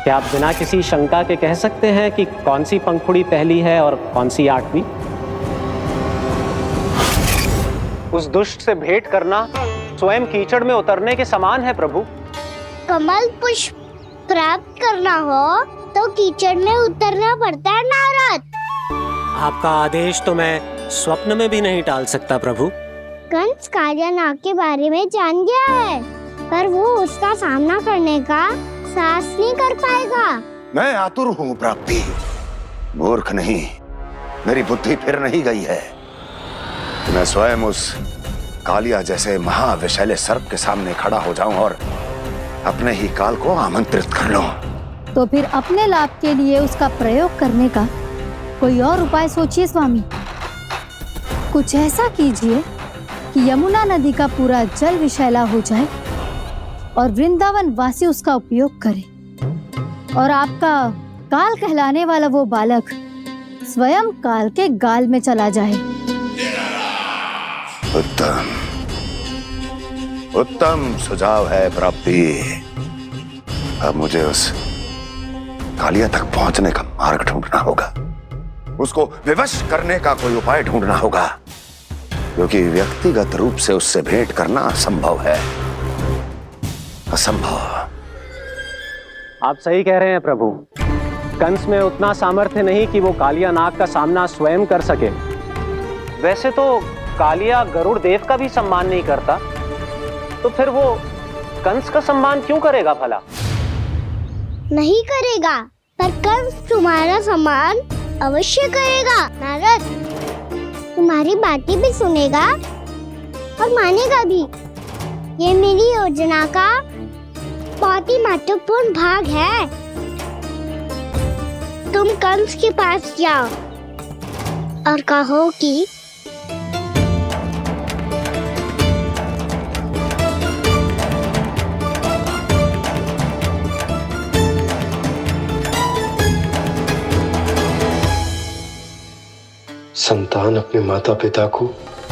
क्या आप बिना किसी शंका के कह सकते हैं कि कौन सी पंखुड़ी पहली है और कौन सी आठवीं? उस दुष्ट से भेंट करना स्वयं कीचड़ में उतरने के समान है प्रभु। कमल पुष्प प्राप्त करना हो तो कीचड़ में उतरना पड़ता है नारद। आपका आदेश तो मैं स्वप्न में भी नहीं टाल सकता प्रभु। कंस कालिया नाग के बारे में जान गया है, पर वो उसका सामना करने का साहस नहीं कर पाएगा। मैं आतुर हूँ प्राप्ति, मूर्ख नहीं। मेरी बुद्धि फिर नहीं गई है। मैं स्वयं उस कालिया जैसे महाविषैले सर्प के सामने खड़ा हो जाऊं और अपने ही काल को आमंत्रित कर लूं। तो फिर अपने लाभ के लिए उसका प्रयोग करने का कोई और उपाय सोचिए स्वामी। कुछ ऐसा कीजिए कि यमुना नदी का पूरा जल विषैला हो जाए और वृंदावन वासी उसका उपयोग करे, और आपका काल कहलाने वाला वो बालक स्वयं काल के गाल में चला जाए। उत्तम उत्तम सुझाव है प्राप्ति। अब मुझे उस कालिया तक पहुंचने का मार्ग ढूंढना होगा। उसको विवश करने का कोई उपाय ढूंढना होगा, क्योंकि व्यक्तिगत रूप से उससे भेंट करना असंभव है। असंभव। आप सही कह रहे हैं प्रभु। कंस में उतना सामर्थ्य नहीं कि वो कालिया नाग का सामना स्वयं कर सके। वैसे तो कालिया गरुड़ देव का भी सम्मान नहीं करता, तो फिर वो कंस का सम्मान क्यों करेगा भला? नहीं करेगा, पर कंस तुम्हारा सम्मान अवश्य करेगा नारद। तुम्हारी बातें भी सुनेगा और मानेगा भी। ये मेरी योजना का बहुत ही महत्वपूर्ण भाग है। तुम कंस के पास जाओ और कहो कि संतान अपने माता पिता को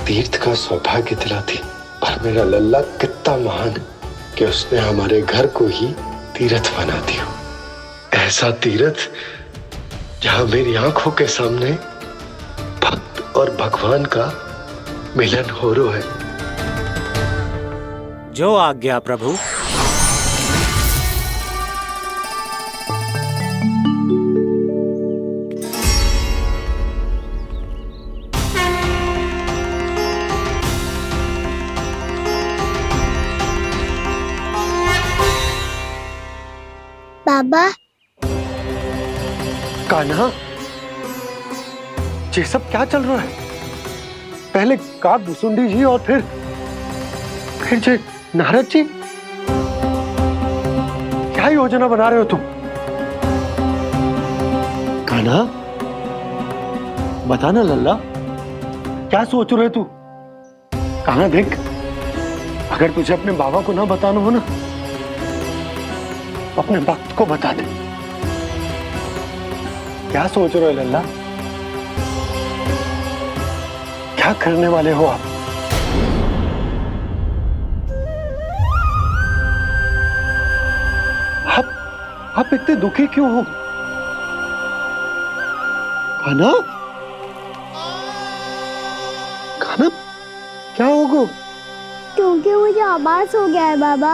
तीर्थ का सौभाग्य दिलाती, पर मेरा लल्ला कितना महान कि उसने हमारे घर को ही तीर्थ बना दिया। ऐसा तीर्थ जहां मेरी आंखों के सामने भक्त और भगवान का मिलन हो रहा है। जो आज्ञा प्रभु। बाबा। कान्हा, ये सब क्या चल रहा है? पहले काक भुसुंडी जी और फिर जे नारद जी। क्या योजना बना रहे हो तुम? कान्हा, बताना लल्ला, क्या सोच रहे तू? कान्हा देख, अगर तुझे अपने बाबा को ना बताना हो ना, तो अपने भक्त को बता दे। क्या सोच रहे हो लल्ला? क्या करने वाले हो आप? आप इतने दुखी क्यों हो? कान्हा, कान्हा, क्या होगा? क्योंकि मुझे आभास हो गया है बाबा,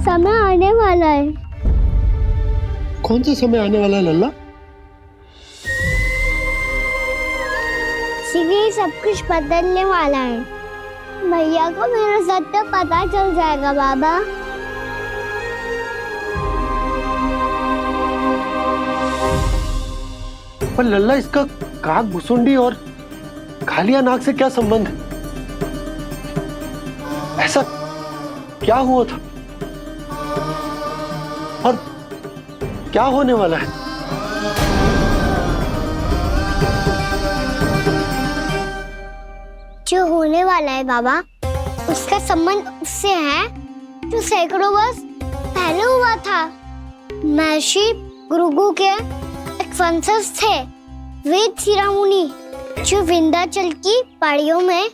समय आने वाला है। कौन सा समय आने वाला है लल्ला? शीघ्र ही सब कुछ बदलने वाला है। भैया को मेरा सत्य पता चल जाएगा बाबा। पर लल्ला, इसका काक भुसुंडी और कालिया नाग से क्या संबंध है? ऐसा क्या हुआ था और क्या होने वाला है? जो होने वाला है बाबा, उसका संबंध उससे है जो सैकड़ों वर्ष पहले हुआ था। महर्षि भृगु के एक वंशज थे, वेदशिरा मुनि, जो विंध्याचल की पहाड़ियों में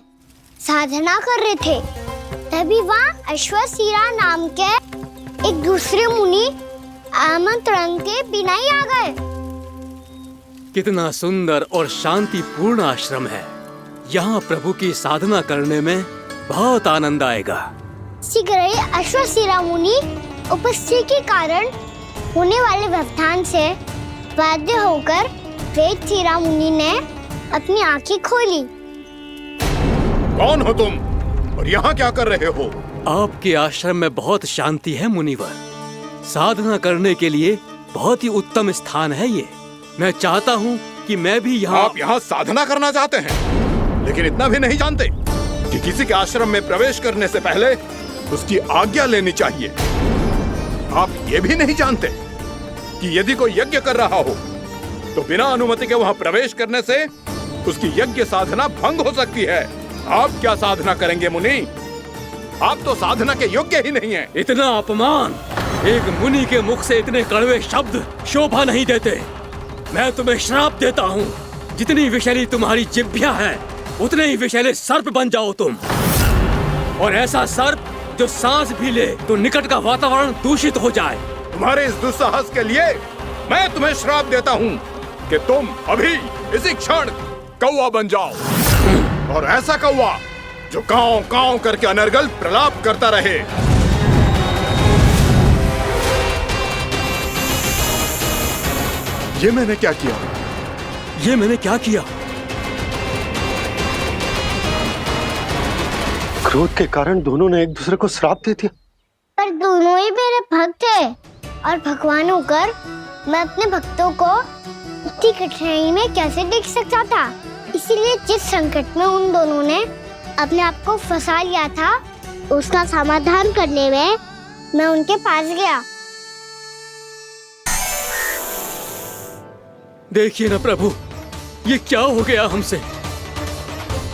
साधना कर रहे थे। तभी वहाँ अश्वशिरा नाम के एक दूसरे मुनि आमंत्रण के बिना ही आ गए। कितना सुंदर और शांतिपूर्ण आश्रम है। यहाँ प्रभु की साधना करने में बहुत आनंद आएगा। शीघ्र ही अश्वशिरा मुनि उपस्थिति के कारण होने वाले व्यवधान से बाध्य होकर वेदशिरा मुनि ने अपनी आंखें खोली। कौन हो तुम और यहाँ क्या कर रहे हो? आपके आश्रम में बहुत शांति है मुनिवर। साधना करने के लिए बहुत ही उत्तम स्थान है ये। मैं चाहता हूँ कि मैं भी यहाँ। आप यहाँ साधना करना चाहते हैं, लेकिन इतना भी नहीं जानते कि किसी के आश्रम में प्रवेश करने से पहले उसकी आज्ञा लेनी चाहिए। आप ये भी नहीं जानते कि यदि कोई यज्ञ कर रहा हो तो बिना अनुमति के वहाँ प्रवेश करने से उसकी यज्ञ साधना भंग हो सकती है। आप क्या साधना करेंगे मुनि? आप तो साधना के योग्य ही नहीं हैं। इतना अपमान! एक मुनि के मुख से इतने कड़वे शब्द शोभा नहीं देते। मैं तुम्हें श्राप देता हूँ, जितनी विषैली तुम्हारी जिह्वा है उतने ही विषैले सर्प बन जाओ तुम। और ऐसा सर्प जो सांस भी ले तो निकट का वातावरण दूषित हो जाए। तुम्हारे इस दुस्साहस के लिए मैं तुम्हें श्राप देता हूँ कि तुम अभी इसी क्षण कौवा बन जाओ, और ऐसा कौवा जो कांव कांव करके अनर्गल प्रलाप करता रहे। ये मैंने क्या किया? ये मैंने क्या किया? क्रोध के कारण दोनों ने एक दूसरे को श्राप दे दिया। पर दोनों ही मेरे भक्त थे, और भगवान होकर मैं अपने भक्तों को इतनी कठिनाई में कैसे देख सकता था। इसीलिए जिस संकट में उन दोनों ने अपने आप को फंसा लिया था, उसका समाधान करने में मैं उनके पास गया। देखिए ना प्रभु, ये क्या हो गया हमसे?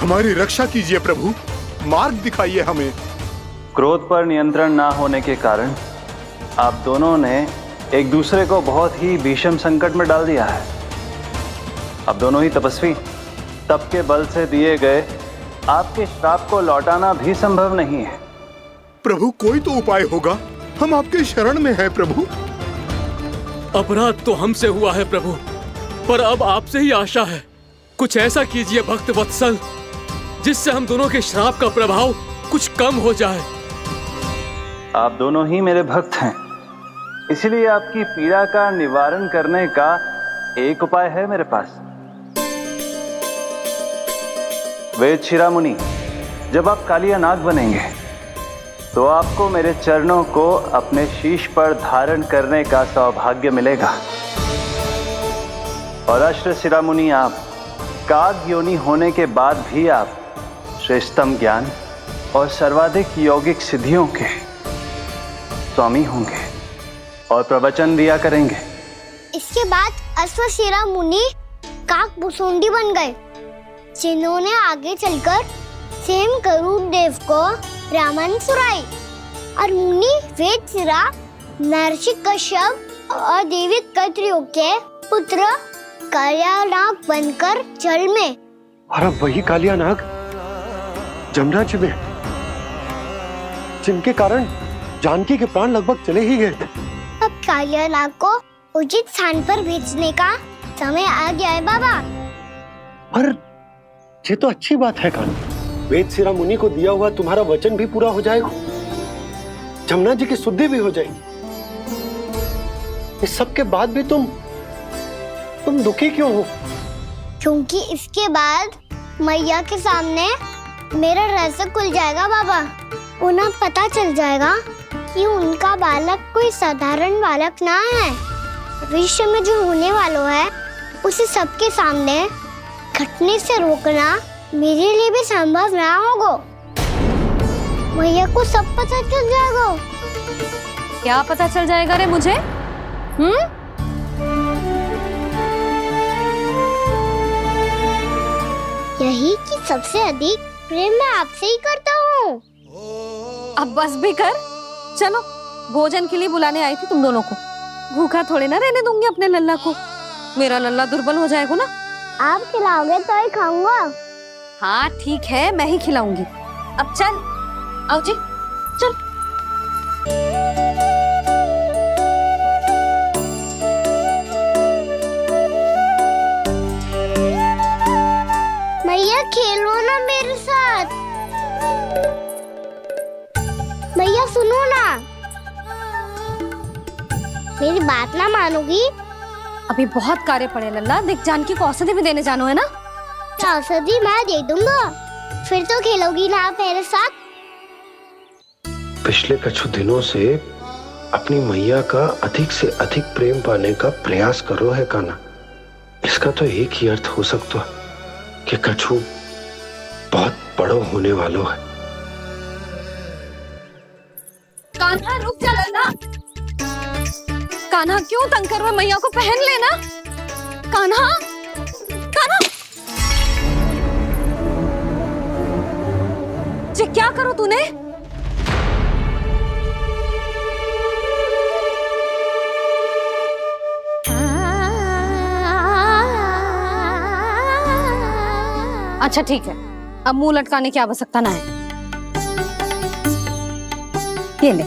हमारी रक्षा कीजिए प्रभु, मार्ग दिखाइए हमें। क्रोध पर नियंत्रण ना होने के कारण आप दोनों ने एक दूसरे को बहुत ही भीषण संकट में डाल दिया है। आप दोनों ही तपस्वी, तप के बल से दिए गए आपके श्राप को लौटाना भी संभव नहीं है। प्रभु, कोई तो उपाय होगा, हम आपके शरण में हैं प्रभु। अपराध तो हमसे हुआ है प्रभु, पर अब आपसे ही आशा है। कुछ ऐसा कीजिए भक्त वत्सल, जिससे हम दोनों के श्राप का प्रभाव कुछ कम हो जाए। आप दोनों ही मेरे भक्त हैं, इसलिए आपकी पीड़ा का निवारण करने का एक उपाय है मेरे पास। वेदशिरा मुनि, जब आप कालिया नाग बनेंगे तो आपको मेरे चरणों को अपने शीश पर धारण करने का सौभाग्य मिलेगा। और अश्वशिरा मुनि, आप काग योनि होने के बाद भी आप श्रेष्ठतम ज्ञान और सर्वाधिक यौगिक सिद्धियों के स्वामी होंगे। और प्रवचन दिया करेंगे। इसके बाद अश्वशिरा मुनि काक भुसुंडी बन गए, जिन्होंने आगे चलकर स्वयं गरुड़ देव को रामायण सुनाई। और मुनि वेदशिरा महर्षि कश्यप और देवी कत्रियों के पुत्र कालियानाग बनकर जल में। और अब वही कालियानाग जमुना जी में, जिनके कारण जानकी के प्राण लगभग चले ही गए थे। अब कालियानाग को उचित स्थान पर भेजने का समय आ गया है बाबा। पर ये तो अच्छी बात है कान्हा, वेदशिरा मुनि को दिया हुआ तुम्हारा वचन भी पूरा हो जाएगा, जमुना जी की शुद्धि भी हो जाएगी। इस सब के बाद भी तुम दुखी क्यों हो? क्योंकि इसके बाद मैया के सामने मेरा रहस्य खुल जाएगा बाबा। उन्हें पता चल जाएगा कि उनका बालक कोई साधारण बालक ना है। भविष्य में जो होने वाला है उसे सबके सामने घटने से रोकना मेरे लिए भी संभव ना होगा। मैया को सब पता चल जाएगा। क्या पता चल जाएगा रे मुझे? यही कि सबसे अधिक प्रेम मैं आपसे ही करता हूँ। अब बस भी कर, चलो भोजन के लिए बुलाने आई थी तुम दोनों को। भूखा थोड़े ना रहने दूंगी अपने लल्ला को, मेरा लल्ला दुर्बल हो जाएगा ना। आप खिलाओगे तो ही खाऊंगा। हाँ ठीक है, मैं ही खिलाऊंगी। अब चल, आओ जी चल। मैया खेलो ना मेरे साथ। मैया सुनो ना, मेरी बात ना मानोगी? अभी बहुत कार्य पड़े लल्ला, देख जानकी को औषधि भी देने जानो है ना। औषधि मैं दे दूंगा, फिर तो खेलोगी ना आप मेरे साथ। पिछले कुछ दिनों से अपनी मैया का अधिक से अधिक प्रेम पाने का प्रयास करो है कान्हा। इसका तो एक ही अर्थ हो सकता कि कछु बहुत बड़ो होने वालों है। कान्हा रुक जा लल्ला। कान्हा क्यों तंग कर रहा है? मैया को पहन लेना। कान्हा, कान्हा, ये क्या करो तूने? अच्छा ठीक है, अब मुंह लटकाने की आवश्यकता ना है। ये ले।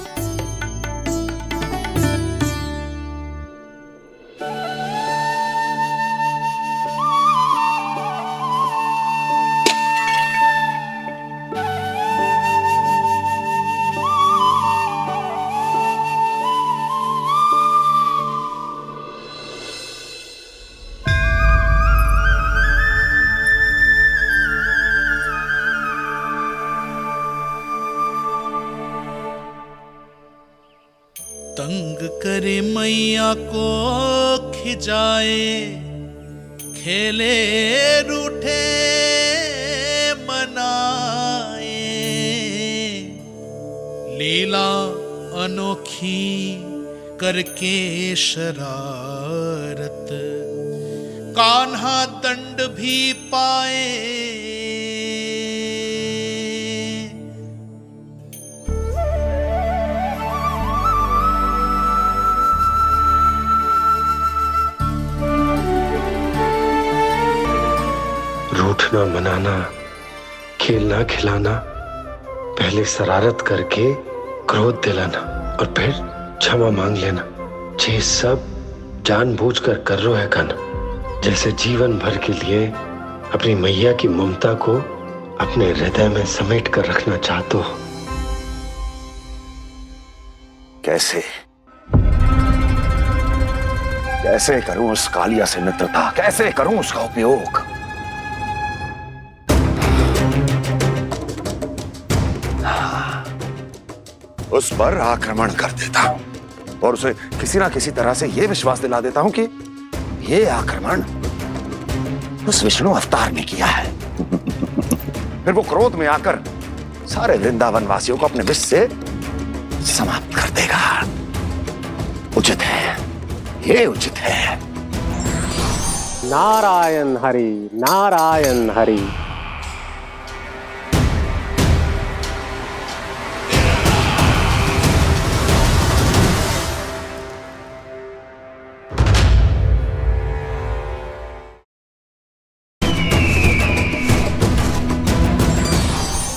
तंग करे मैया को खिजाए, खेले रूठे मनाए, लीला अनोखी करके शरारत, कान्हा दंड भी पाए। रूठना मनाना, खेलना खिलाना, पहले शरारत करके क्रोध दिलाना और फिर क्षमा मांग लेना, ये सब जानबूझकर कर रहे है कान्हा। जैसे जीवन भर के लिए अपनी मैया की ममता को अपने हृदय में समेट कर रखना चाहते हो। कैसे कैसे करूं उस कालिया से मित्रता, कैसे करूं उसका उपयोग? उस पर आक्रमण कर देता हूं और उसे किसी ना किसी तरह से यह विश्वास दिला देता हूं कि यह आक्रमण उस विष्णु अवतार ने किया है। फिर वो क्रोध में आकर सारे वृंदावन वासियों को अपने विष से समाप्त कर देगा। उचित ये उचित है। नारायण हरि, नारायण हरि।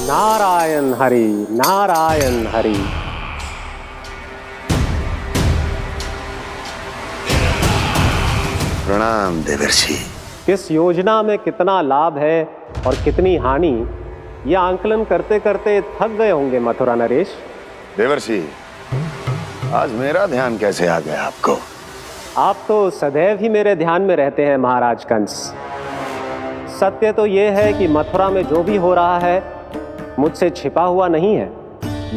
नारायण हरि, नारायण हरि। प्रणाम देवर्षि। किस योजना में कितना लाभ है और कितनी हानि, यह आंकलन करते करते थक गए होंगे मथुरा नरेश। देवर्षि, आज मेरा ध्यान कैसे आ गया आपको? आप तो सदैव ही मेरे ध्यान में रहते हैं महाराज कंस। सत्य तो यह है कि मथुरा में जो भी हो रहा है मुझसे छिपा हुआ नहीं है।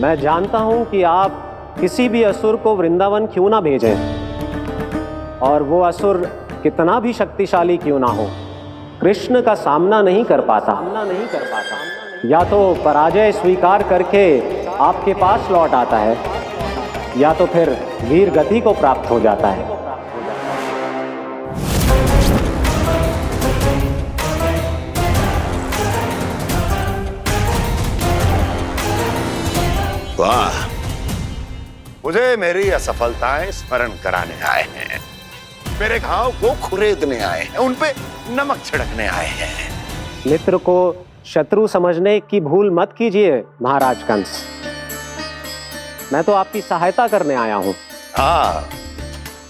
मैं जानता हूं कि आप किसी भी असुर को वृंदावन क्यों ना भेजें, और वो असुर कितना भी शक्तिशाली क्यों ना हो, कृष्ण का सामना नहीं कर पाता। या तो पराजय स्वीकार करके आपके पास लौट आता है, या तो फिर वीर गति को प्राप्त हो जाता है। वाह, मुझे मेरी असफलताएं स्मरण कराने आए हैं, मेरे घाव को खुरेदने आए हैं, उन पे नमक छिड़कने आए हैं। मित्र को शत्रु समझने की भूल मत कीजिए महाराज कंस। मैं तो आपकी सहायता करने आया हूं। हाँ,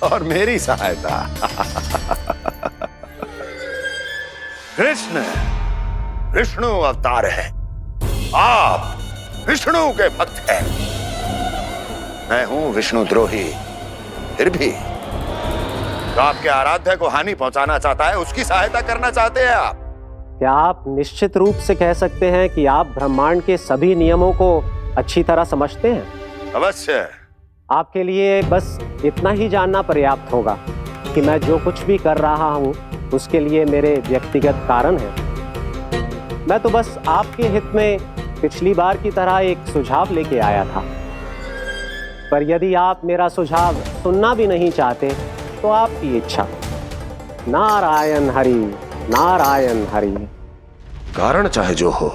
और मेरी सहायता। कृष्ण विष्णु अवतार है, आप विष्णु के भक्त हैं। मैं हूं विष्णु द्रोही, फिर भी तो आपके आराध्य को हानि पहुंचाना चाहता है, उसकी सहायता करना चाहते हैं आप। क्या आप निश्चित रूप से कह सकते हैं कि आप ब्रह्मांड के सभी नियमों को अच्छी तरह समझते हैं? अवश्य। आपके लिए बस इतना ही जानना पर्याप्त होगा कि मैं जो कुछ भी कर रहा हूं उसके लिए मेरे व्यक्तिगत कारण हैं। मैं तो बस आपके हित में पिछली बार की तरह एक सुझाव लेके आया था, पर यदि आप मेरा सुझाव सुनना भी नहीं चाहते तो आपकी इच्छा। नारायण हरि, नारायण हरि। कारण चाहे जो हो,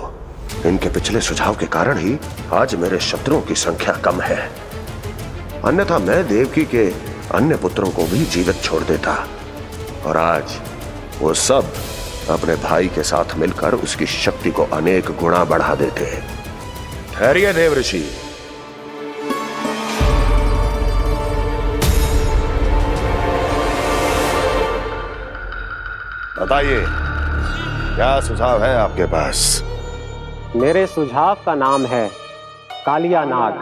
इनके पिछले सुझाव के कारण ही आज मेरे शत्रुओं की संख्या कम है। अन्यथा मैं देवकी के अन्य पुत्रों को भी जीवित छोड़ देता, और आज वो सब अपने भाई के साथ मिलकर उसकी शक्ति को अनेक गुना बढ़ा देते। ठहरिए देवऋषि। बताइए, क्या सुझाव है आपके पास? मेरे सुझाव का नाम है कालिया नाग।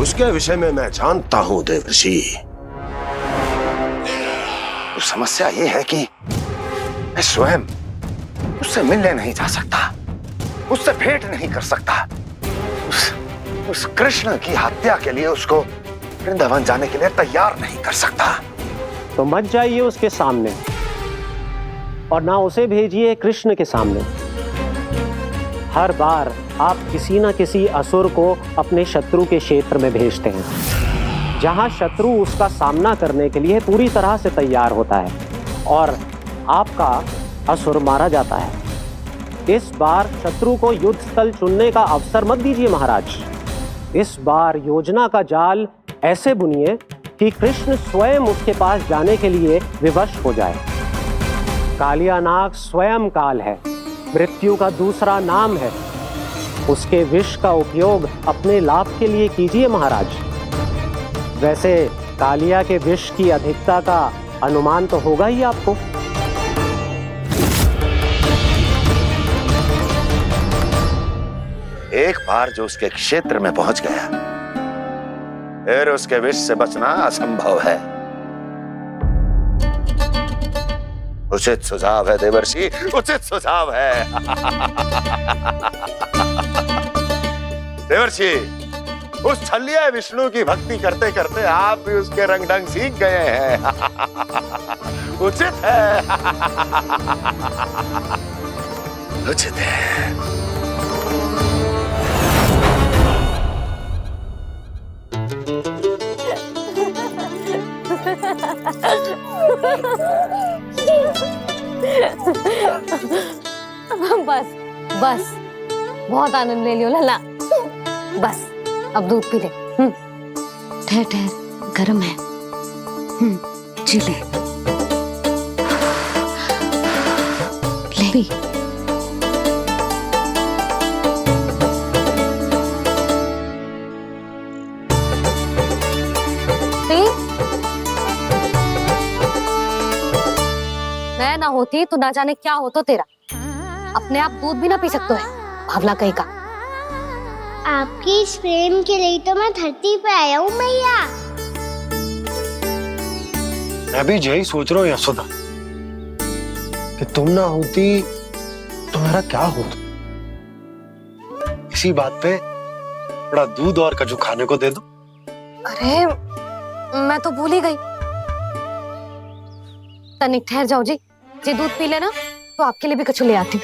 उसके विषय में मैं जानता हूं देवर्षि। तो समस्या ये है कि मैं स्वयं उससे मिलने नहीं जा सकता, उससे भेंट नहीं कर सकता। उस कृष्ण की हत्या के लिए उसको वृंदावन जाने के लिए तैयार नहीं कर सकता। तो मत जाइए उसके सामने, और ना उसे भेजिए कृष्ण के सामने। हर बार आप किसी न किसी असुर को अपने शत्रु के क्षेत्र में भेजते हैं, जहां शत्रु उसका सामना करने के लिए पूरी तरह से तैयार होता है और आपका असुर मारा जाता है। इस बार शत्रु को युद्ध स्थल चुनने का अवसर मत दीजिए महाराज। इस बार योजना का जाल ऐसे बुनिए कि कृष्ण स्वयं उसके पास जाने के लिए विवश हो जाए। कालिया नाग स्वयं काल है, मृत्यु का दूसरा नाम है। उसके विष का उपयोग अपने लाभ के लिए कीजिए महाराज। वैसे कालिया के विष की अधिकता का अनुमान तो होगा ही आपको। एक बार जो उसके क्षेत्र में पहुंच गया, फिर उसके विष से बचना असंभव है। उचित सुझाव है देवर्षि, उचित सुझाव है। देवर्षि, उस छलिया विष्णु की भक्ति करते करते आप भी उसके रंग ढंग सीख गए हैं। उचित है। उचित है। बस बस बहुत आनंद ले लियो लल्ला। बस अब दूध पी ले। ठहर ठहर, गर्म है। जी ले ले। मैं ना होती तो ना जाने क्या होता तेरा। अपने आप दूध भी ना पी सकते है, भावला कहीं का। आपकी इस प्रेम के लिए तो मैं धरती पे आया हूँ मैया। मैं भी यही सोच रहा हूँ यशोदा कि तुम ना होती तो मेरा क्या होता। इसी बात पे थोड़ा दूध और कजू खाने को दे दो। अरे मैं तो भूल ही गई। तनिक ठहर जाओ जी दूध पी लेना तो आपके लिए भी कछु ले आती।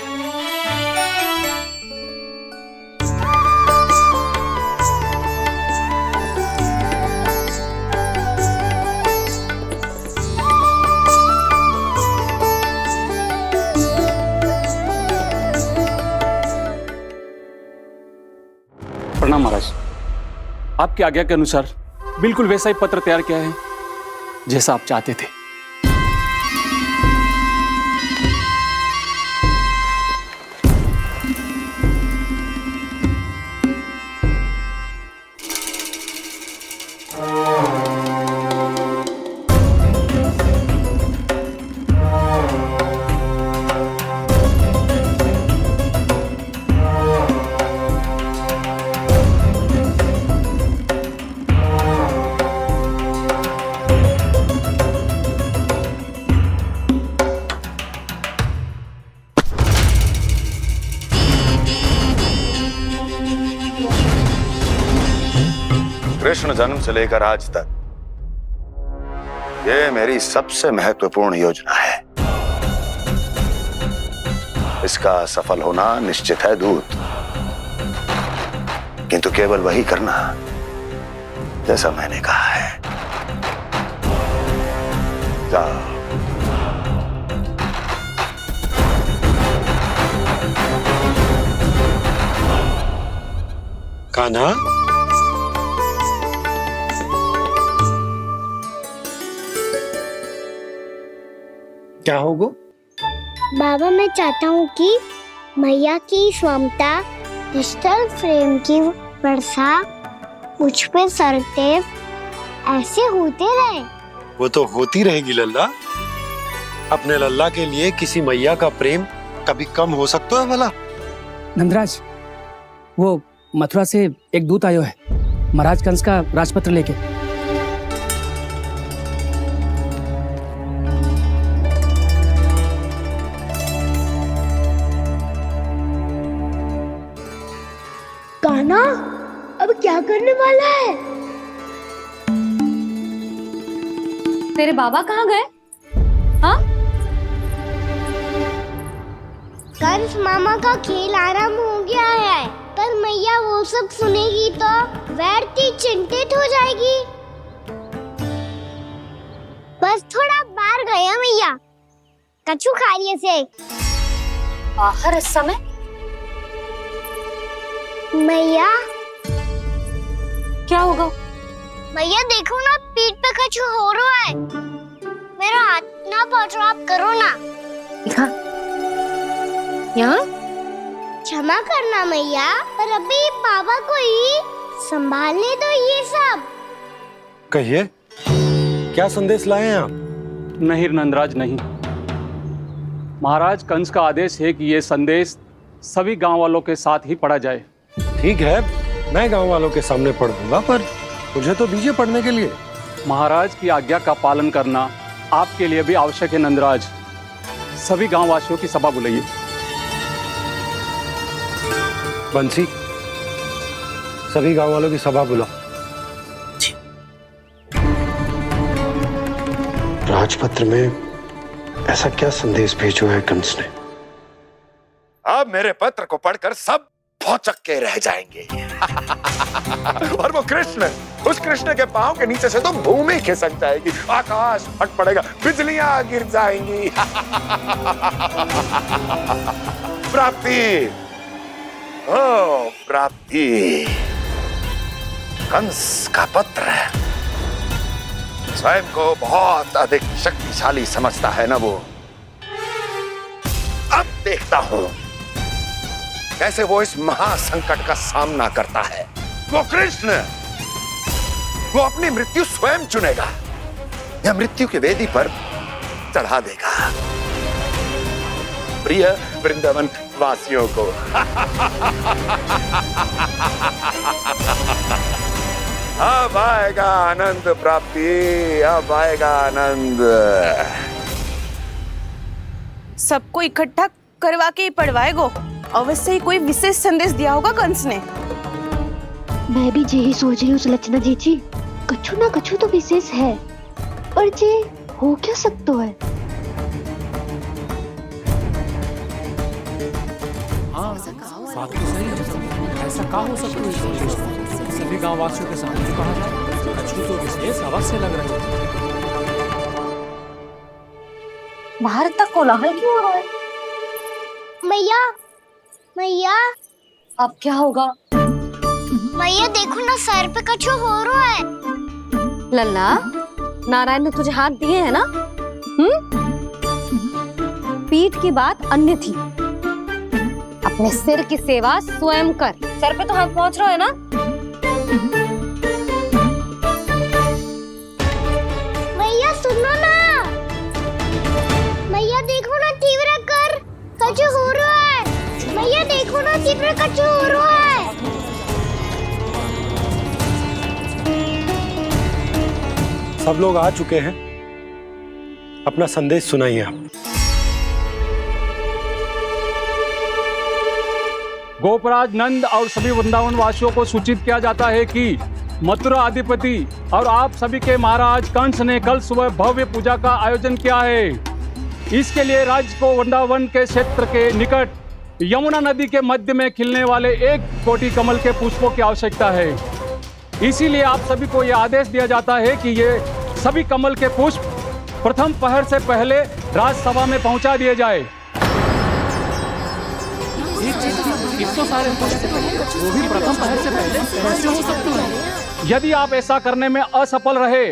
प्रणाम महाराज। आपकी आज्ञा के अनुसार बिल्कुल वैसा ही पत्र तैयार किया है जैसा आप चाहते थे। कृष्ण जन्म से लेकर आज तक ये मेरी सबसे महत्वपूर्ण योजना है। इसका सफल होना निश्चित है दूत, किंतु केवल वही करना जैसा मैंने कहा है। जाओ। कान्हा, क्या होगा? बाबा मैं चाहता हूँ कि मैया की स्वमता क्रिस्टल फ्रेम की वर्षा मुझ पे सरते ऐसे होते रहे। वो तो होती रहेगी लल्ला। अपने लल्ला के लिए किसी मैया का प्रेम कभी कम हो सकता है भला? नंदराज, वो मथुरा से एक दूत आयो है महाराज कंस का राजपत्र लेके। कान्हा अब क्या करने वाला है? तेरे बाबा कहाँ गए? हाँ? कंस मामा का खेल आरंभ हो गया है, पर मैया वो सब सुनेगी तो व्यर्थ चिंतित हो जाएगी। बस थोड़ा बाहर गया मैया, कछु खाइए से। बाहर इस समय? मैया क्या होगा? मैया देखो ना, पीठ पे कुछ हो रहा है। मेरा हाथ ना पकड़ो, आप करो ना। यहाँ? क्षमा करना मैया, पर अभी बाबा को ही संभालने दो ये सब। कहिए, क्या संदेश लाए हैं आप? नहीं नंदराज नहीं। महाराज कंस का आदेश है कि ये संदेश सभी गांव वालों के साथ ही पढ़ा जाए। ठीक है, मैं गांव वालों के सामने पढ़ दूंगा, पर मुझे तो दीजिए पढ़ने के लिए। महाराज की आज्ञा का पालन करना आपके लिए भी आवश्यक है नंदराज। सभी गांव वासियों की सभा बुलाइए। बंसी, सभी गांव वालों की सभा बुलाओ। राजपत्र में ऐसा क्या संदेश भेजो है कंस ने? अब मेरे पत्र को पढ़कर सब भौचक के रह जाएंगे। और वो कृष्ण, उस कृष्ण के पांव के नीचे से तो भूमि खिसक जाएगी, आकाश फट पड़ेगा, बिजलियां गिर जाएंगी। प्राप्ति, ओ प्राप्ति, कंस का पत्र स्वयं को बहुत अधिक शक्तिशाली समझता है ना वो। अब देखता हूं कैसे वो इस महासंकट का सामना करता है। वो कृष्ण, वो अपनी मृत्यु स्वयं चुनेगा या मृत्यु की वेदी पर चढ़ा देगा प्रिय वृंदावन वासियों को। अब आएगा आनंद प्राप्ति, अब आएगा आनंद। सबको इकट्ठा करवा के ही पढ़वाएगो। अवश्य ही कोई विशेष संदेश दिया होगा कंस ने। मैं भी यही सोच रही हूँ सुलक्षणा जी, कछु ना कछु तो विशेष है, पर जे हो क्या सकता है? हाँ, बात तो सही है। ऐसा क्या हो सकता है? सभी गांव वासियों के सामने कहा था, कछु तो विशेष अवश्य लग रही है। बाहर तक कोलाहल क्यों हो रहा है? मैया, मैया, अब क्या होगा? मैया देखो ना, सर पे कछु हो रहा है। लल्ला, नारायण ने तुझे हाथ दिए हैं ना? पीठ की बात अन्य थी। अपने सिर की सेवा स्वयं कर। सर पे तो हाथ पहुंच रहा है ना? मैया सुनो ना, मैया देखो ना, तीव्र कर कछु हो रहा है। मैया देखो ना, तीव्र कछु हो रहा है। सब लोग आ चुके हैं, अपना संदेश सुनाइए आप। गोपराज नंद और सभी वृंदावन वासियों को सूचित किया जाता है कि मथुरा अधिपति और आप सभी के महाराज कंस ने कल सुबह भव्य पूजा का आयोजन किया है। इसके लिए राज्य को वृंदावन के क्षेत्र के निकट यमुना नदी के मध्य में खिलने वाले 1 कोटि कमल के पुष्पों की आवश्यकता है। इसीलिए आप सभी को यह आदेश दिया जाता है कि ये सभी कमल के पुष्प प्रथम पहर से पहले राजसभा में पहुंचा दिए जाए। इतने सारे पुष्प, वो भी प्रथम पहर से पहले कैसे हो सकते हैं? यदि आप ऐसा करने में असफल रहे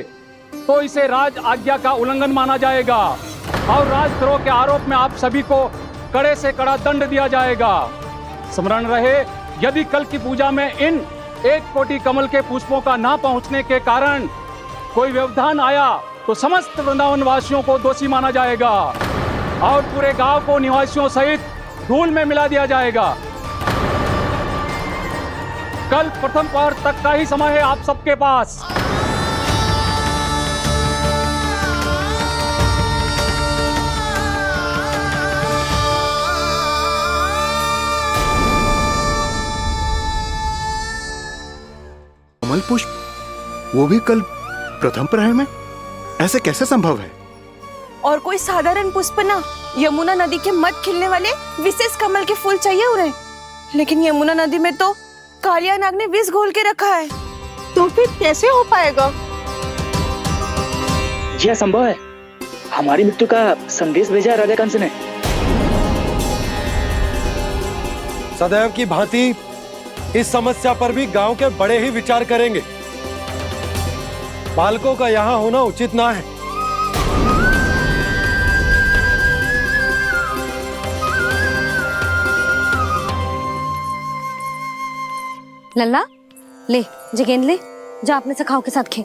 तो इसे राज आज्ञा का उल्लंघन माना जाएगा और राजद्रोह के आरोप में आप सभी को कड़े से कड़ा दंड दिया जाएगा। स्मरण रहे, यदि कल की पूजा में इन 1 कोटि कमल के पुष्पों का ना पहुंचने के कारण कोई व्यवधान आया तो समस्त वृंदावन वासियों को दोषी माना जाएगा और पूरे गांव को निवासियों सहित धूल में मिला दिया जाएगा। कल प्रथम पहर तक का ही समय है आप सबके पास। कमल पुष्प, वो भी कल प्रथम प्रहर में? ऐसे कैसे संभव है? और कोई साधारण पुष्प ना, यमुना नदी के मध्य खिलने वाले विशेष कमल के फूल चाहिए उन्हें। लेकिन यमुना नदी में तो कालिया नाग ने विष घोल के रखा है, तो फिर कैसे हो पाएगा? यह असंभव है। हमारी मृत्यु का संदेश भेजा राजा कंस ने। सदैव की भांति इस समस्या पर भी गांव के बड़े ही विचार करेंगे। बालकों का यहाँ होना उचित ना है। लल्ला, ले जे गेंद ले, जा अपने सखाओं के साथ खेल।